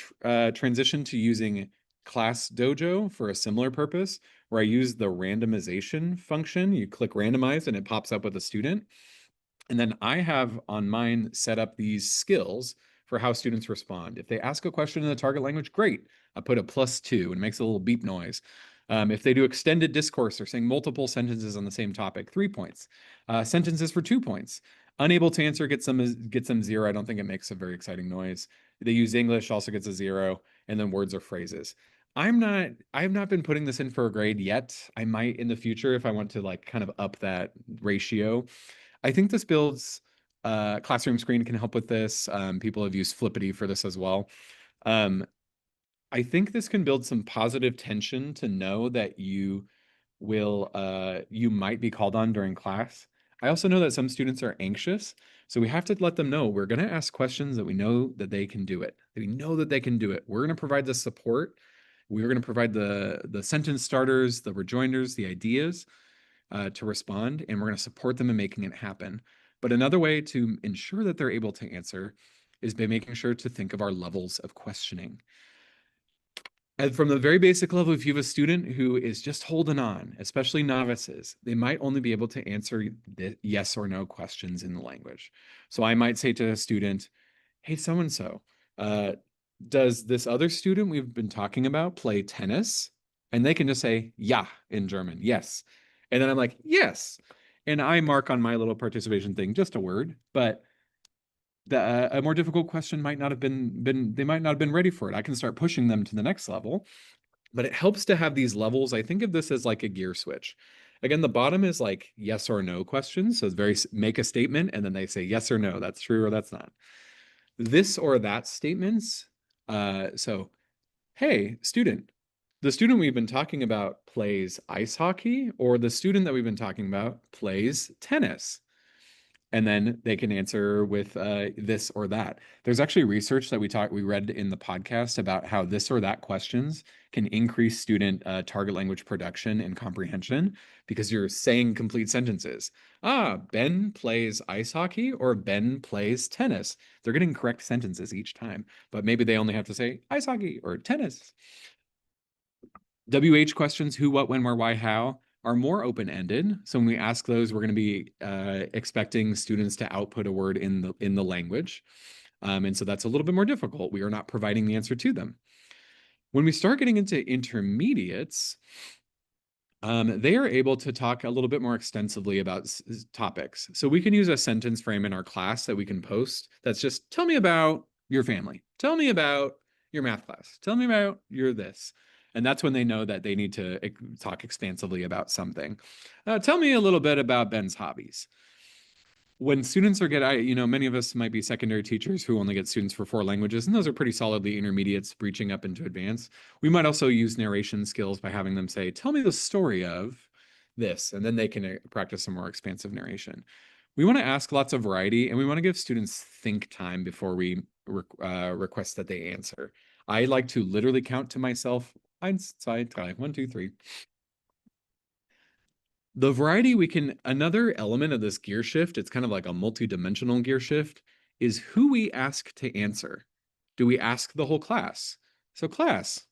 transitioned to using Class Dojo for a similar purpose, where I use the randomization function. You click randomize and it pops up with a student. And then I have on mine set up these skills for how students respond. If they ask a question in the target language, great. I put a +2 and it makes a little beep noise. If they do extended discourse or saying multiple sentences on the same topic, 3 points. Sentences for 2 points. Unable to answer gets them 0. I don't think it makes a very exciting noise. They use English, also gets a 0, and then words or phrases. I have not been putting this in for a grade yet. I might in the future if I want to like kind of up that ratio. I think this builds Classroom Screen can help with this. People have used Flippity for this as well. I think this can build some positive tension to know that you might be called on during class. I also know that some students are anxious, so we have to let them know we're going to ask questions that we know that they can do it. That we know that they can do it. We're going to provide the support. We're going to provide the sentence starters, the rejoinders, the ideas to respond, and we're going to support them in making it happen. But another way to ensure that they're able to answer is by making sure to think of our levels of questioning. And from the very basic level, if you have a student who is just holding on, especially novices, they might only be able to answer the yes or no questions in the language. So I might say to a student, hey, so-and-so, does this other student we've been talking about play tennis? And they can just say, ja, in German, yes. And then I'm like, yes. And I mark on my little participation thing just a word, but a more difficult question might not have been they might not have been ready for it. I can start pushing them to the next level, but it helps to have these levels. I think of this as like a gear switch. Again, the bottom is like yes or no questions. So it's very make a statement and then they say yes or no, that's true or that's not. This or that statements. So, hey, student, the student we've been talking about plays ice hockey, or the student that we've been talking about plays tennis. And then they can answer with this or that. There's actually research that we read in the podcast about how this or that questions can increase student target language production and comprehension because you're saying complete sentences. Ben plays ice hockey or Ben plays tennis. They're getting correct sentences each time, but maybe they only have to say ice hockey or tennis. WH questions, who, what, when, where, why, how, are more open-ended. So when we ask those, we're going to be expecting students to output a word in the language. And so that's a little bit more difficult. We are not providing the answer to them. When we start getting into intermediates, they are able to talk a little bit more extensively about topics. So we can use a sentence frame in our class that we can post that's just, tell me about your family. Tell me about your math class. Tell me about your this. And that's when they know that they need to talk expansively about something. Tell me a little bit about Ben's hobbies. When students are many of us might be secondary teachers who only get students for 4 languages, and those are pretty solidly intermediates breaching up into advanced. We might also use narration skills by having them say, tell me the story of this, and then they can practice some more expansive narration. We want to ask lots of variety, and we want to give students think time before we request that they answer. I like to literally count to myself, 1, 2, 3, 1, 2, 3. The variety another element of this gear shift, it's kind of like a multi-dimensional gear shift, is who we ask to answer. Do we ask the whole class? So class,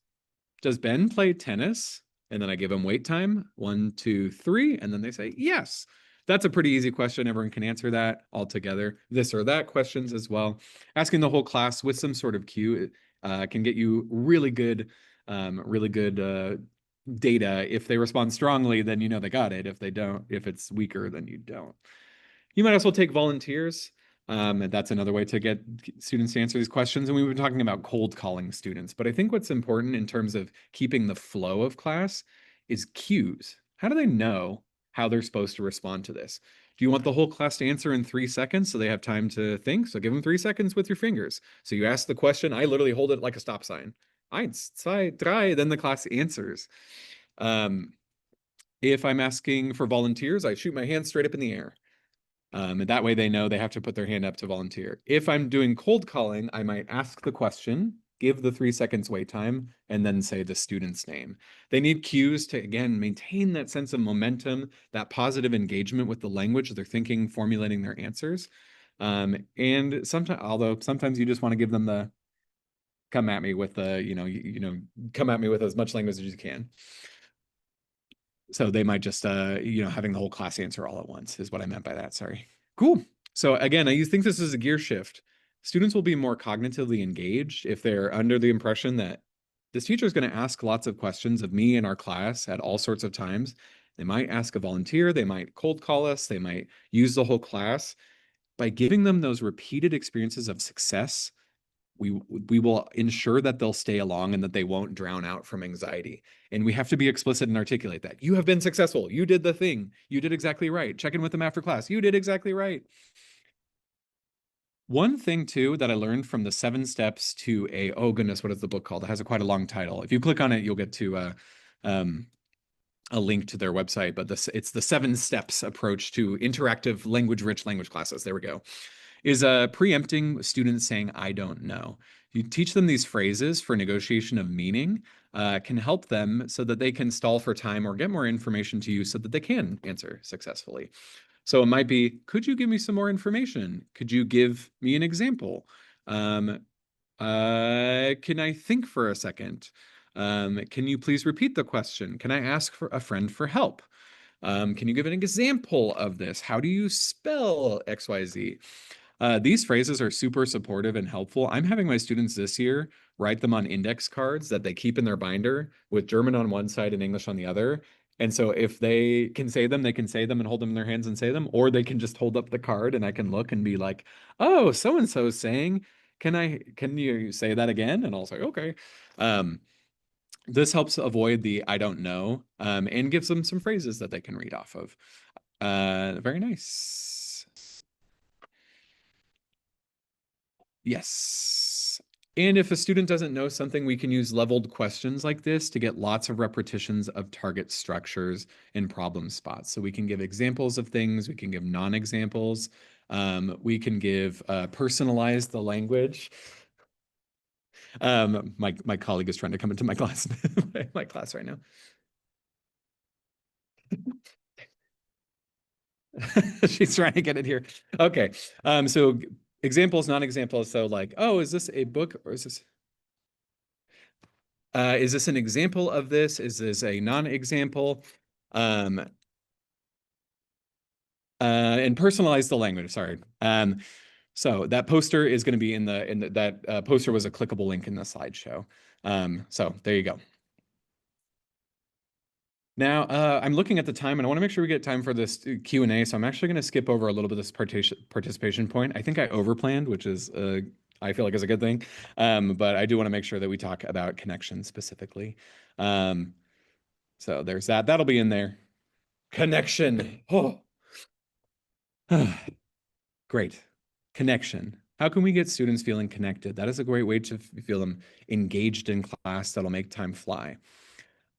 does Ben play tennis? And then I give them wait time, 1, 2, 3, and then they say yes. That's a pretty easy question. Everyone can answer that all together. This or that questions as well. Asking the whole class with some sort of cue can get you really good data. If they respond strongly, then you know they got it. If they don't, if it's weaker, then you don't. You might also take volunteers. And that's another way to get students to answer these questions. And we've been talking about cold calling students, but I think what's important in terms of keeping the flow of class is cues. How do they know how they're supposed to respond to this? Do you want the whole class to answer in 3 seconds so they have time to think? So give them 3 seconds with your fingers. So you ask the question, I literally hold it like a stop sign. 1, 2, 3, then the class answers. If I'm asking for volunteers, I shoot my hand straight up in the air. And that way they know they have to put their hand up to volunteer. If I'm doing cold calling, I might ask the question, give the 3 seconds wait time, and then say the student's name. They need cues to, again, maintain that sense of momentum, that positive engagement with the language they're thinking, formulating their answers. And sometimes you just want to give them the come at me with the, come at me with as much language as you can. So they might just, having the whole class answer all at once is what I meant by that. Sorry. Cool. So again, I think this is a gear shift. Students will be more cognitively engaged if they're under the impression that this teacher is going to ask lots of questions of me in our class at all sorts of times. They might ask a volunteer. They might cold call us. They might use the whole class. By giving them those repeated experiences of success, we will ensure that they'll stay along and that they won't drown out from anxiety. And we have to be explicit and articulate that. You have been successful. You did the thing. You did exactly right. Check in with them after class. You did exactly right. One thing too that I learned from the 7 steps to a, oh goodness, what is the book called? It has quite a long title. If you click on it, you'll get to a link to their website, but it's the 7 steps approach to interactive language-rich language classes. There we go. Is preempting students saying, I don't know. You teach them these phrases for negotiation of meaning, can help them so that they can stall for time or get more information to you so that they can answer successfully. So it might be, could you give me some more information? Could you give me an example? Can I think for a second? Can you please repeat the question? Can I ask for a friend for help? Can you give an example of this? How do you spell XYZ? These phrases are super supportive and helpful. I'm having my students this year write them on index cards that they keep in their binder with German on one side and English on the other. And so if they can say them, they can say them and hold them in their hands and say them, or they can just hold up the card and I can look and be like, oh, so-and-so is saying, can you say that again? And I'll say, okay. This helps avoid the I don't know, and gives them some phrases that they can read off of. Very nice. Yes. And if a student doesn't know something, we can use leveled questions like this to get lots of repetitions of target structures and problem spots. So we can give examples of things, we can give non-examples, we can give personalize the language. My colleague is trying to come into my class, my class right now. She's trying to get it here. Okay. So examples, non-examples. So like, oh, is this a book or is this an example of this? Is this a non-example? And personalize the language. Sorry. So that poster is going to be that poster was a clickable link in the slideshow. So there you go. Now, I'm looking at the time, and I want to make sure we get time for this Q&A, so I'm actually going to skip over a little bit of this participation point. I think I overplanned, which is, I feel like is a good thing, but I do want to make sure that we talk about connection specifically. So there's that. That'll be in there. Connection. Oh. Great. Connection. How can we get students feeling connected? That is a great way to feel them engaged in class. That'll make time fly.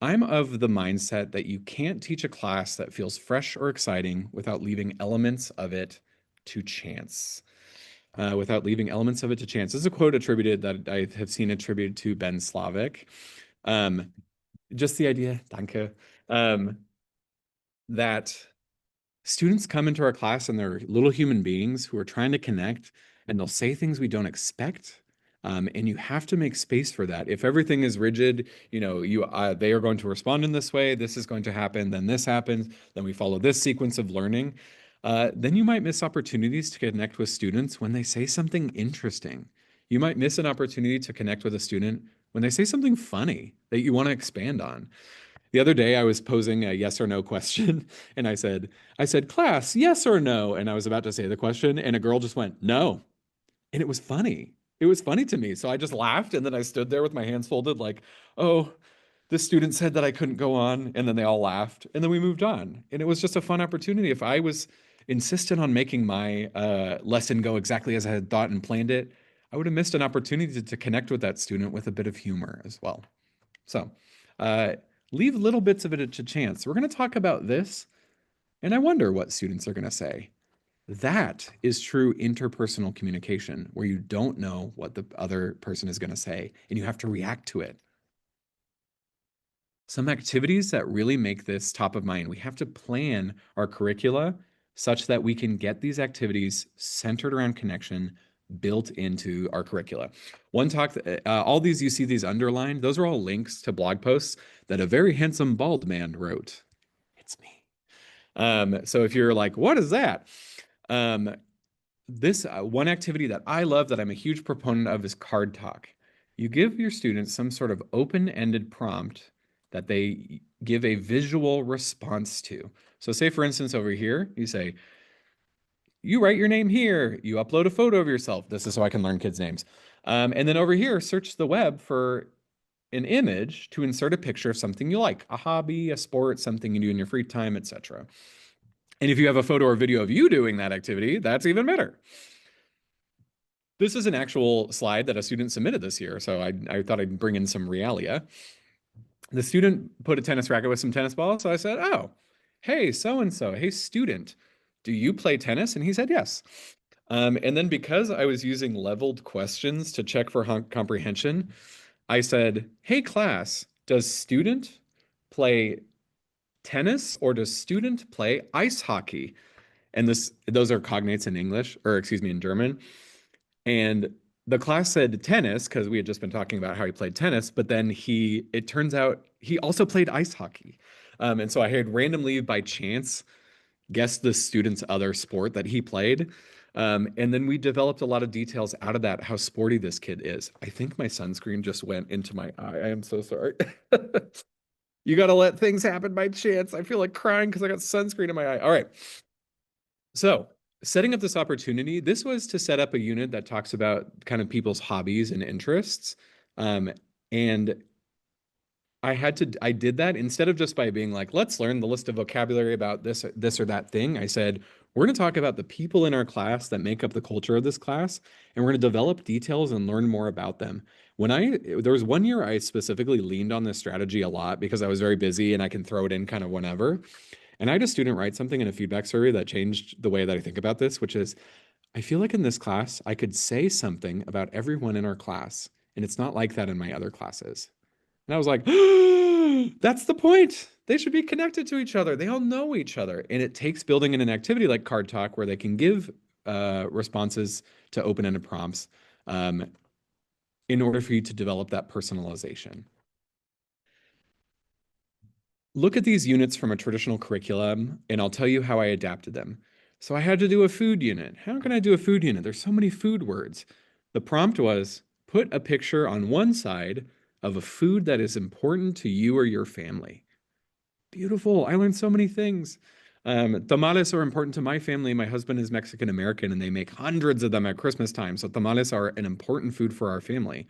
I'm of the mindset that you can't teach a class that feels fresh or exciting without leaving elements of it to chance. This is a quote attributed that I have seen attributed to Ben Slavic. Just the idea, danke, that students come into our class and they're little human beings who are trying to connect, and they'll say things we don't expect. And you have to make space for that. If everything is rigid, they are going to respond in this way, this is going to happen, then this happens, then we follow this sequence of learning, then you might miss opportunities to connect with students when they say something interesting. You might miss an opportunity to connect with a student when they say something funny that you want to expand on. The other day I was posing a yes or no question and I said, class, yes or no? And I was about to say the question and a girl just went, no. And it was funny. It was funny to me. So I just laughed and then I stood there with my hands folded like, oh, this student said that I couldn't go on. And then they all laughed and then we moved on. And it was just a fun opportunity. If I was insistent on making my lesson go exactly as I had thought and planned it, I would have missed an opportunity to connect with that student with a bit of humor as well. So leave little bits of it to chance. We're going to talk about this and I wonder what students are going to say. That is true interpersonal communication, where you don't know what the other person is going to say, and you have to react to it. Some activities that really make this top of mind. We have to plan our curricula such that we can get these activities centered around connection built into our curricula. One talk, all these, you see these underlined, those are all links to blog posts that a very handsome bald man wrote. It's me. So if you're like, what is that? This one activity that I love, that I'm a huge proponent of, is card talk. You give your students some sort of open-ended prompt that they give a visual response to. So say, for instance, over here, you say, you write your name here, you upload a photo of yourself. This is so I can learn kids' names. And then over here, search the web for an image to insert a picture of something you like, a hobby, a sport, something you do in your free time, etc. And if you have a photo or video of you doing that activity, that's even better. This is an actual slide that a student submitted this year, so I thought I'd bring in some realia. The student put a tennis racket with some tennis balls, so I said, oh, hey, so-and-so, hey, student, do you play tennis? And he said yes. And then because I was using leveled questions to check for comprehension, I said, hey, class, does student play tennis or does student play ice hockey? And those are cognates in English, or excuse me, in German. And the class said tennis because we had just been talking about how he played tennis, but then it turns out he also played ice hockey. And so I had randomly by chance guessed the student's other sport that he played. And then we developed a lot of details out of that, how sporty this kid is. I think my sunscreen just went into my eye. I am so sorry. You got to let things happen by chance. I feel like crying because I got sunscreen in my eye. All right. So setting up this opportunity, this was to set up a unit that talks about kind of people's hobbies and interests. And I did that instead of just by being like, let's learn the list of vocabulary about this or that thing. I said, we're going to talk about the people in our class that make up the culture of this class, and we're going to develop details and learn more about them. There was one year I specifically leaned on this strategy a lot because I was very busy and I can throw it in kind of whenever. And I had a student write something in a feedback survey that changed the way that I think about this, which is, I feel like in this class, I could say something about everyone in our class, and it's not like that in my other classes. And I was like, that's the point. They should be connected to each other. They all know each other. And it takes building in an activity like Card Talk where they can give responses to open-ended prompts in order for you to develop that personalization. Look at these units from a traditional curriculum, and I'll tell you how I adapted them. So I had to do a food unit. How can I do a food unit? There's so many food words. The prompt was, put a picture on one side of a food that is important to you or your family. Beautiful. I learned so many things. Tamales are important to my family. My husband is Mexican American, and they make hundreds of them at Christmas time. So tamales are an important food for our family.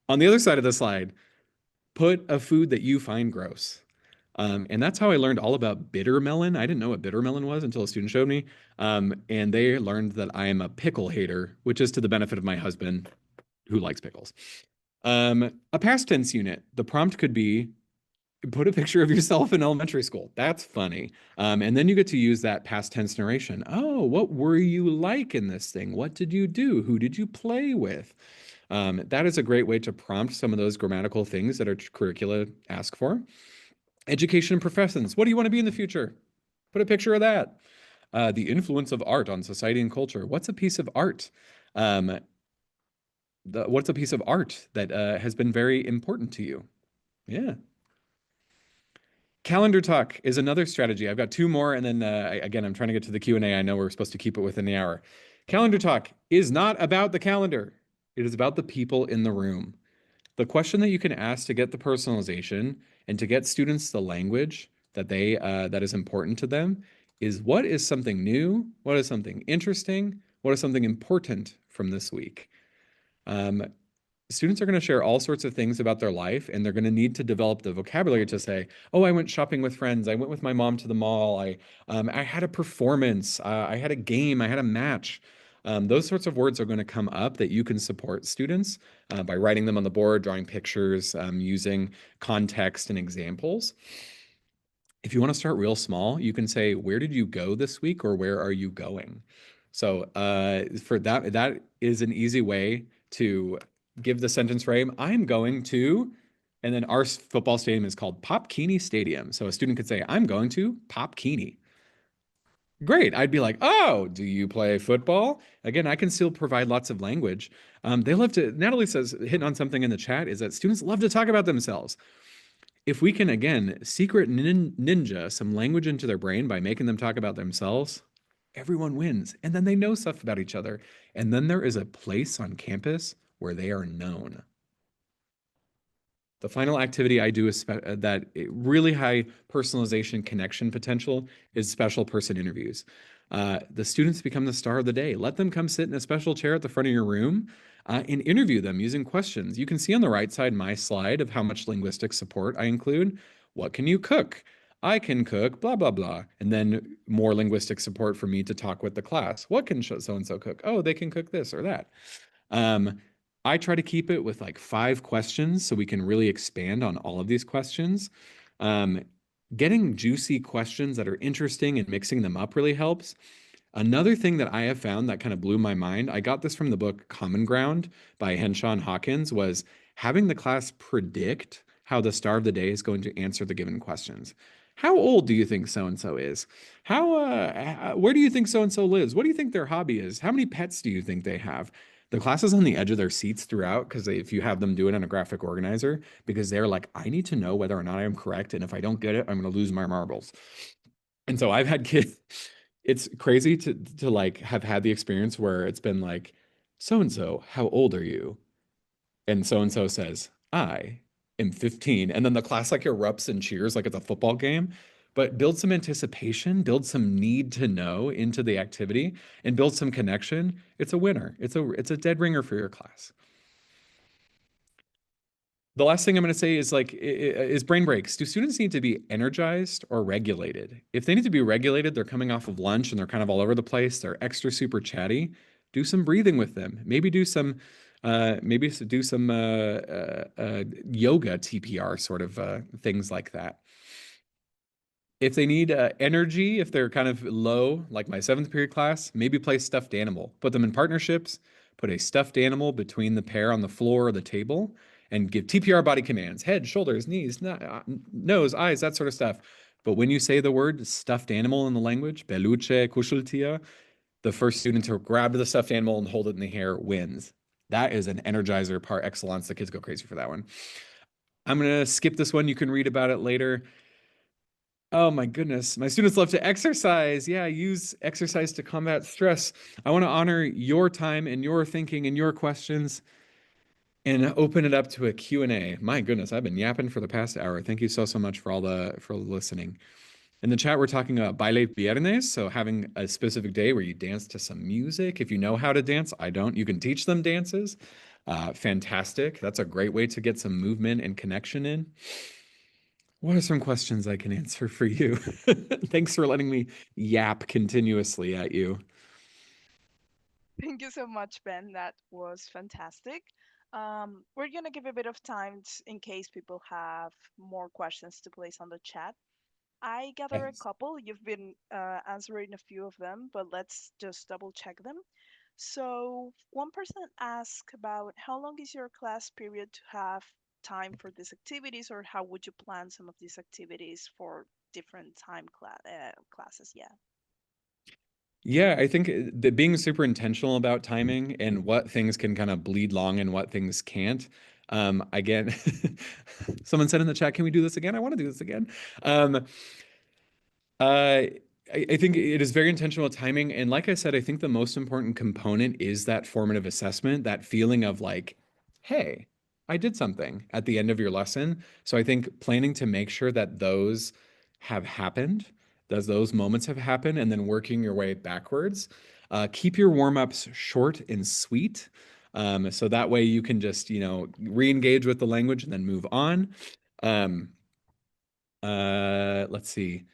On the other side of the slide, put a food that you find gross. And that's how I learned all about bitter melon. I didn't know what bitter melon was until a student showed me. And they learned that I am a pickle hater, which is to the benefit of my husband, who likes pickles. A past tense unit. The prompt could be, put a picture of yourself in elementary school. That's funny. And then you get to use that past tense narration. Oh, what were you like in this thing? What did you do? Who did you play with? That is a great way to prompt some of those grammatical things that our curricula ask for. Education and professions. What do you want to be in the future? Put a picture of that. The influence of art on society and culture. What's a piece of art? What's a piece of art that has been very important to you? Yeah. Calendar talk is another strategy. I've got two more, and then again, I'm trying to get to the Q&A. I know we're supposed to keep it within the hour. Calendar talk is not about the calendar. It is about the people in the room. The question that you can ask to get the personalization and to get students the language that is important to them is, what is something new? What is something interesting? What is something important from this week? Students are going to share all sorts of things about their life, and they're going to need to develop the vocabulary to say, oh, I went shopping with friends. I went with my mom to the mall. I had a performance. I had a game. I had a match. Those sorts of words are going to come up that you can support students by writing them on the board, drawing pictures, using context and examples. If you want to start real small, you can say, where did you go this week, or where are you going? So for that is an easy way to give the sentence frame. I'm going to, and then our football stadium is called Pop Keeney Stadium. So a student could say, I'm going to Pop Keeney. Great. I'd be like, oh, do you play football? Again, I can still provide lots of language. They love to, Natalie says, hitting on something in the chat, is that students love to talk about themselves. If we can, again, secret ninja some language into their brain by making them talk about themselves, everyone wins. And then they know stuff about each other. And then there is a place on campus where they are known. The final activity I do is that really high personalization connection potential is special person interviews. The students become the star of the day. Let them come sit in a special chair at the front of your room and interview them using questions. You can see on the right side my slide of how much linguistic support I include. What can you cook? I can cook, blah, blah, blah. And then more linguistic support for me to talk with the class. What can so-and-so cook? Oh, they can cook this or that. Um, I try to keep it with like 5 questions so we can really expand on all of these questions. Um, Getting juicy questions that are interesting and mixing them up really helps. Another thing that I have found that kind of blew my mind, I got this from the book Common Ground by Henshaw Hawkins, was having the class predict how the star of the day is going to answer the given questions. How old do you think so and so is? Where do you think so and so lives? What do you think their hobby is? How many pets do you think they have? The class is on the edge of their seats throughout because if you have them do it on a graphic organizer, because they're like, I need to know whether or not I am correct. And if I don't get it, I'm going to lose my marbles. And so I've had kids, it's crazy to like have had the experience where it's been like, so and so, how old are you? And so says, I am 15. And then the class like erupts and cheers like it's a football game. But build some anticipation, build some need to know into the activity, and build some connection. It's a winner. It's a dead ringer for your class. The last thing I'm going to say is like is brain breaks. Do students need to be energized or regulated? If they need to be regulated, they're coming off of lunch and they're kind of all over the place. They're extra super chatty. Do some breathing with them. Maybe do some yoga TPR sort of things like that. If they need energy, if they're kind of low, like my 7th period class, maybe play stuffed animal. Put them in partnerships, put a stuffed animal between the pair on the floor or the table, and give TPR body commands, head, shoulders, knees, nose, eyes, that sort of stuff. But when you say the word stuffed animal in the language, peluche, kuscheltier, the first student to grab the stuffed animal and hold it in the hair wins. That is an energizer par excellence. The kids go crazy for that one. I'm going to skip this one. You can read about it later. Oh my goodness. My students love to exercise. Yeah, use exercise to combat stress. I want to honor your time and your thinking and your questions and open it up to a Q&A. My goodness, I've been yapping for the past hour. Thank you so much for listening. In the chat, we're talking about baile viernes, so having a specific day where you dance to some music. If you know how to dance, I don't. You can teach them dances. Fantastic. That's a great way to get some movement and connection in. What are some questions I can answer for you? Thanks for letting me yap continuously at you. Thank you so much, Ben. That was fantastic. We're going to give a bit of time in case people have more questions to place on the chat. I gather a Yes. couple. You've been answering a few of them, but let's just double check them. So, one person asked about how long is your class period to have time for these activities, or how would you plan some of these activities for different classes? Yeah. Yeah, I think that being super intentional about timing and what things can kind of bleed long and what things can't. Again, someone said in the chat, can we do this again? I want to do this again. Uh, I think it is very intentional with timing. And like I said, I think the most important component is that formative assessment, that feeling of like, hey, I did something at the end of your lesson. So I think planning to make sure that those have happened, that those moments have happened, and then working your way backwards. Keep your warm-ups short and sweet. So that way you can just, re-engage with the language and then move on. Let's see.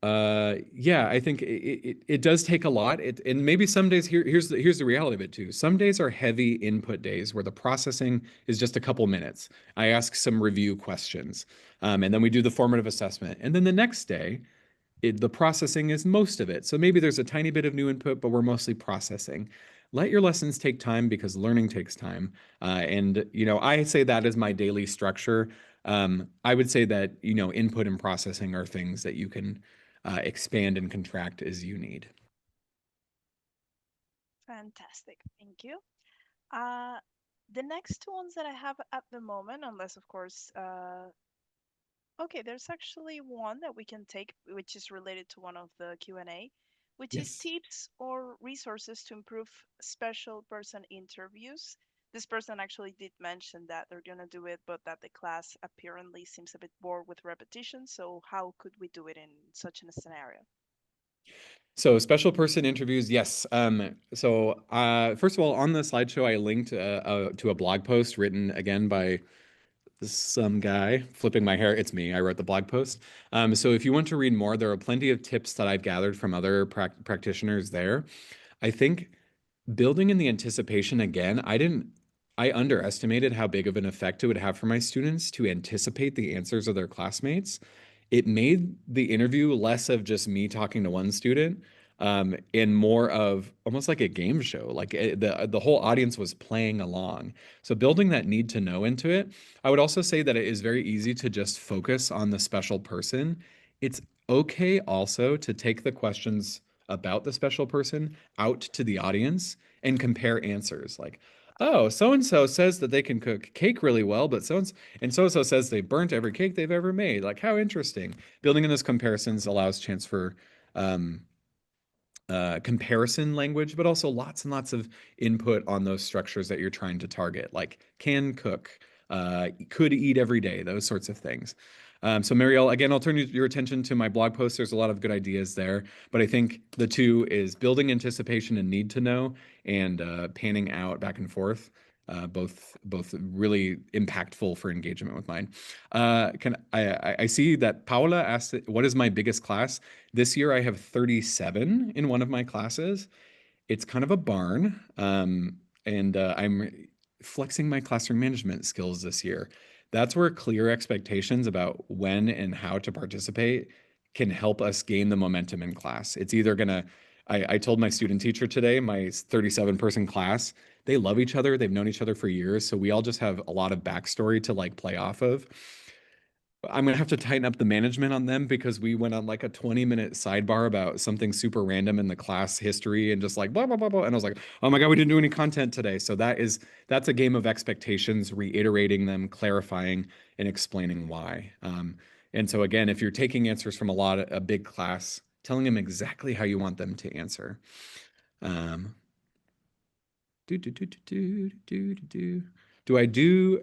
Yeah, I think it does take a lot. And maybe some days here's the reality of it too. Some days are heavy input days where the processing is just a couple minutes. I ask some review questions, and then we do the formative assessment. And then the next day, the processing is most of it. So maybe there's a tiny bit of new input, but we're mostly processing. Let your lessons take time because learning takes time. And I say that as my daily structure. I would say that input and processing are things that you can expand and contract as you need. Fantastic. Thank you. Uh, the next ones that I have at the moment, unless of course, okay, there's actually one that we can take, which is related to one of the Q&A, which is Yes. tips or resources to improve special person interviews. This person actually did mention that they're gonna do it, but that the class apparently seems a bit bored with repetition. So how could we do it in such a scenario? So special person interviews, yes. First of all, on the slideshow, I linked to a blog post written again by some guy flipping my hair. It's me. I wrote the blog post. So if you want to read more, there are plenty of tips that I've gathered from other practitioners there. I think building in the anticipation again, I underestimated how big of an effect it would have for my students to anticipate the answers of their classmates. It made the interview less of just me talking to one student, and more of almost like a game show. Like the whole audience was playing along. So building that need to know into it, I would also say that it is very easy to just focus on the special person. It's okay also to take the questions about the special person out to the audience and compare answers. Like, oh, so and so says that they can cook cake really well, but so and so says they burnt every cake they've ever made. Like, how interesting. Building in those comparisons allows chance for um, comparison language, but also lots and lots of input on those structures that you're trying to target, like can cook, could eat every day, those sorts of things. So Marielle, again, I'll turn your attention to my blog post. There's a lot of good ideas there, but I think the two is building anticipation and need to know, and panning out back and forth. Both really impactful for engagement with mine. I see that Paula asked, what is my biggest class? This year I have 37 in one of my classes. It's kind of a barn, and I'm flexing my classroom management skills this year. That's where clear expectations about when and how to participate can help us gain the momentum in class. It's either gonna, I told my student teacher today, my 37-person class, they love each other. They've known each other for years. So we all just have a lot of backstory to like play off of. I'm gonna have to tighten up the management on them because we went on like a 20-minute sidebar about something super random in the class history and just like blah blah blah blah. And I was like, oh my God, we didn't do any content today. So that's a game of expectations, reiterating them, clarifying, and explaining why. And so again, if you're taking answers from a big class, telling them exactly how you want them to answer. Um, do do do do do do do do. Do I do?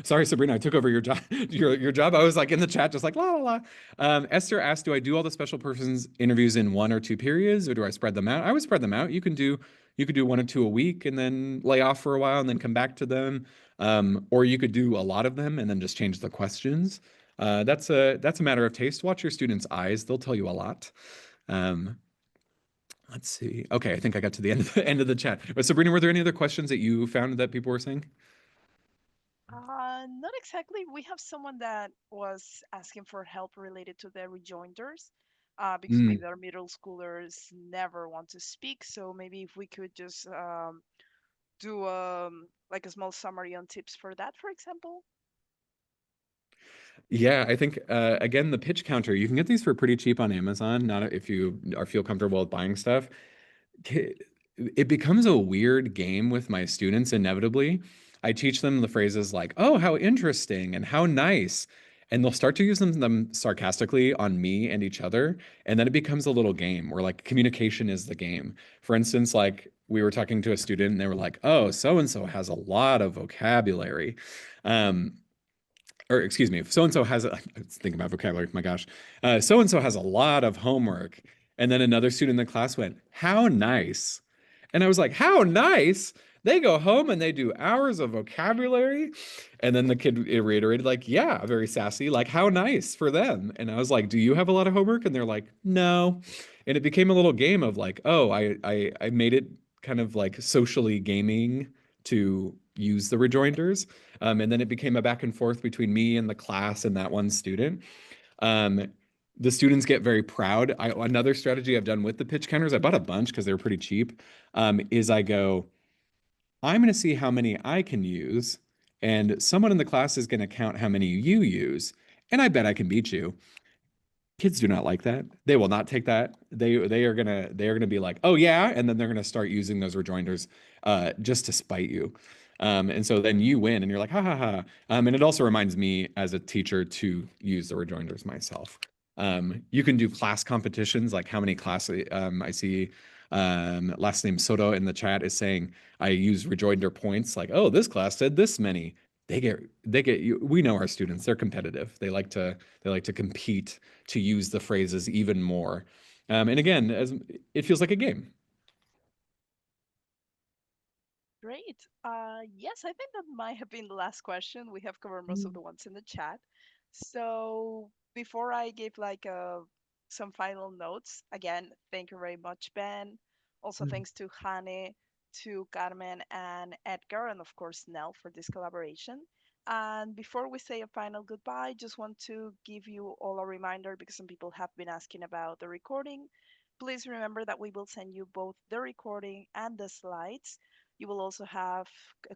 Sorry, Sabrina, I took over your job. Your job. I was like in the chat, just like la la la. Esther asked, "Do I do all the special persons interviews in 1 or 2 periods, or do I spread them out?" I would spread them out. You could do 1 or 2 a week, and then lay off for a while, and then come back to them. Or you could do a lot of them and then just change the questions. That's a matter of taste. Watch your students' eyes; they'll tell you a lot. Let's see. Okay, I think I got to the end of the chat. But Sabrina, were there any other questions that you found that people were saying? Not exactly. We have someone that was asking for help related to the rejoinders, because Mm. maybe our middle schoolers never want to speak. So maybe if we could just do like a small summary on tips for that, for example. Yeah, I think again the pitch counter. You can get these for pretty cheap on Amazon. Not if you are feel comfortable with buying stuff. It becomes a weird game with my students inevitably. I teach them the phrases like, "Oh, how interesting," and "How nice," and they'll start to use them sarcastically on me and each other, and then it becomes a little game where like communication is the game. For instance, like we were talking to a student and they were like, "Oh, so and so has a lot of vocabulary." Um, or excuse me, so and so has I was thinking about vocabulary. My gosh, so and so has a lot of homework, and then another student in the class went, "How nice," and I was like, "How nice." They go home and they do hours of vocabulary. And then the kid reiterated, like, yeah, very sassy, like, how nice for them. And I was like, do you have a lot of homework? And they're like, no. And it became a little game of like, oh, I made it kind of like socially gaming to use the rejoinders. And then it became a back and forth between me and the class and that one student. Um, the students get very proud. Another strategy I've done with the pitch counters, I bought a bunch because they were pretty cheap, is I go, I'm going to see how many I can use, and someone in the class is going to count how many you use, and I bet I can beat you. Kids do not like that. They will not take that. They are gonna be like, oh yeah, and then they're gonna start using those rejoinders just to spite you. And so then you win, and you're like, ha ha ha. And it also reminds me as a teacher to use the rejoinders myself. You can do class competitions, like how many classes. I see last name Soto in the chat is saying I use rejoinder points. Like, oh, this class said this many. They get you. We know our students; they're competitive. They like to compete to use the phrases even more. And again, as it feels like a game. Great. Yes, I think that might have been the last question. We have covered most of Mm. the ones in the chat. So before I give like some final notes, again, thank you very much, Ben. Also, Mm. thanks to Hane, to Carmen and Edgar, and of course Nell for this collaboration. And before we say a final goodbye, just want to give you all a reminder because some people have been asking about the recording. Please remember that we will send you both the recording and the slides. You will also have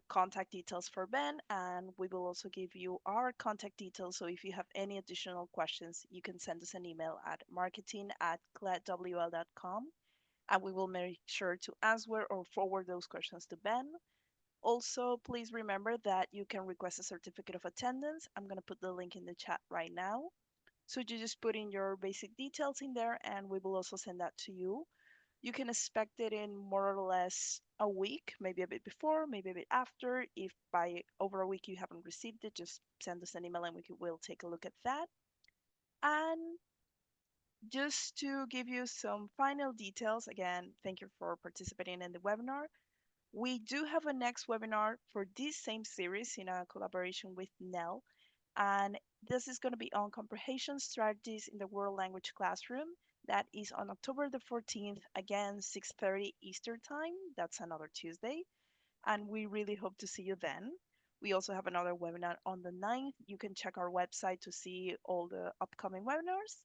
contact details for Ben, and we will also give you our contact details. So if you have any additional questions, you can send us an email at marketing@cledwl.com, and we will make sure to answer or forward those questions to Ben. Also, please remember that you can request a certificate of attendance. I'm going to put the link in the chat right now. So you just put in your basic details in there, and we will also send that to you. You can expect it in more or less a week, maybe a bit before, maybe a bit after. If by over a week you haven't received it, just send us an email and will take a look at that. And just to give you some final details, again, thank you for participating in the webinar. We do have a next webinar for this same series in a collaboration with Nell, and this is going to be on comprehension strategies in the world language classroom. That is on October the 14th, again 6:30 Eastern time. That's another Tuesday, and we really hope to see you then. We also have another webinar on the 9th. You can check our website to see all the upcoming webinars.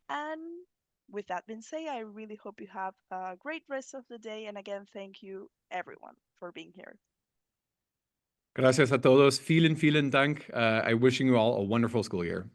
And with that being said, I really hope you have a great rest of the day. And again, thank you everyone for being here. Gracias a todos. Vielen, vielen Dank. I'm wishing you all a wonderful school year.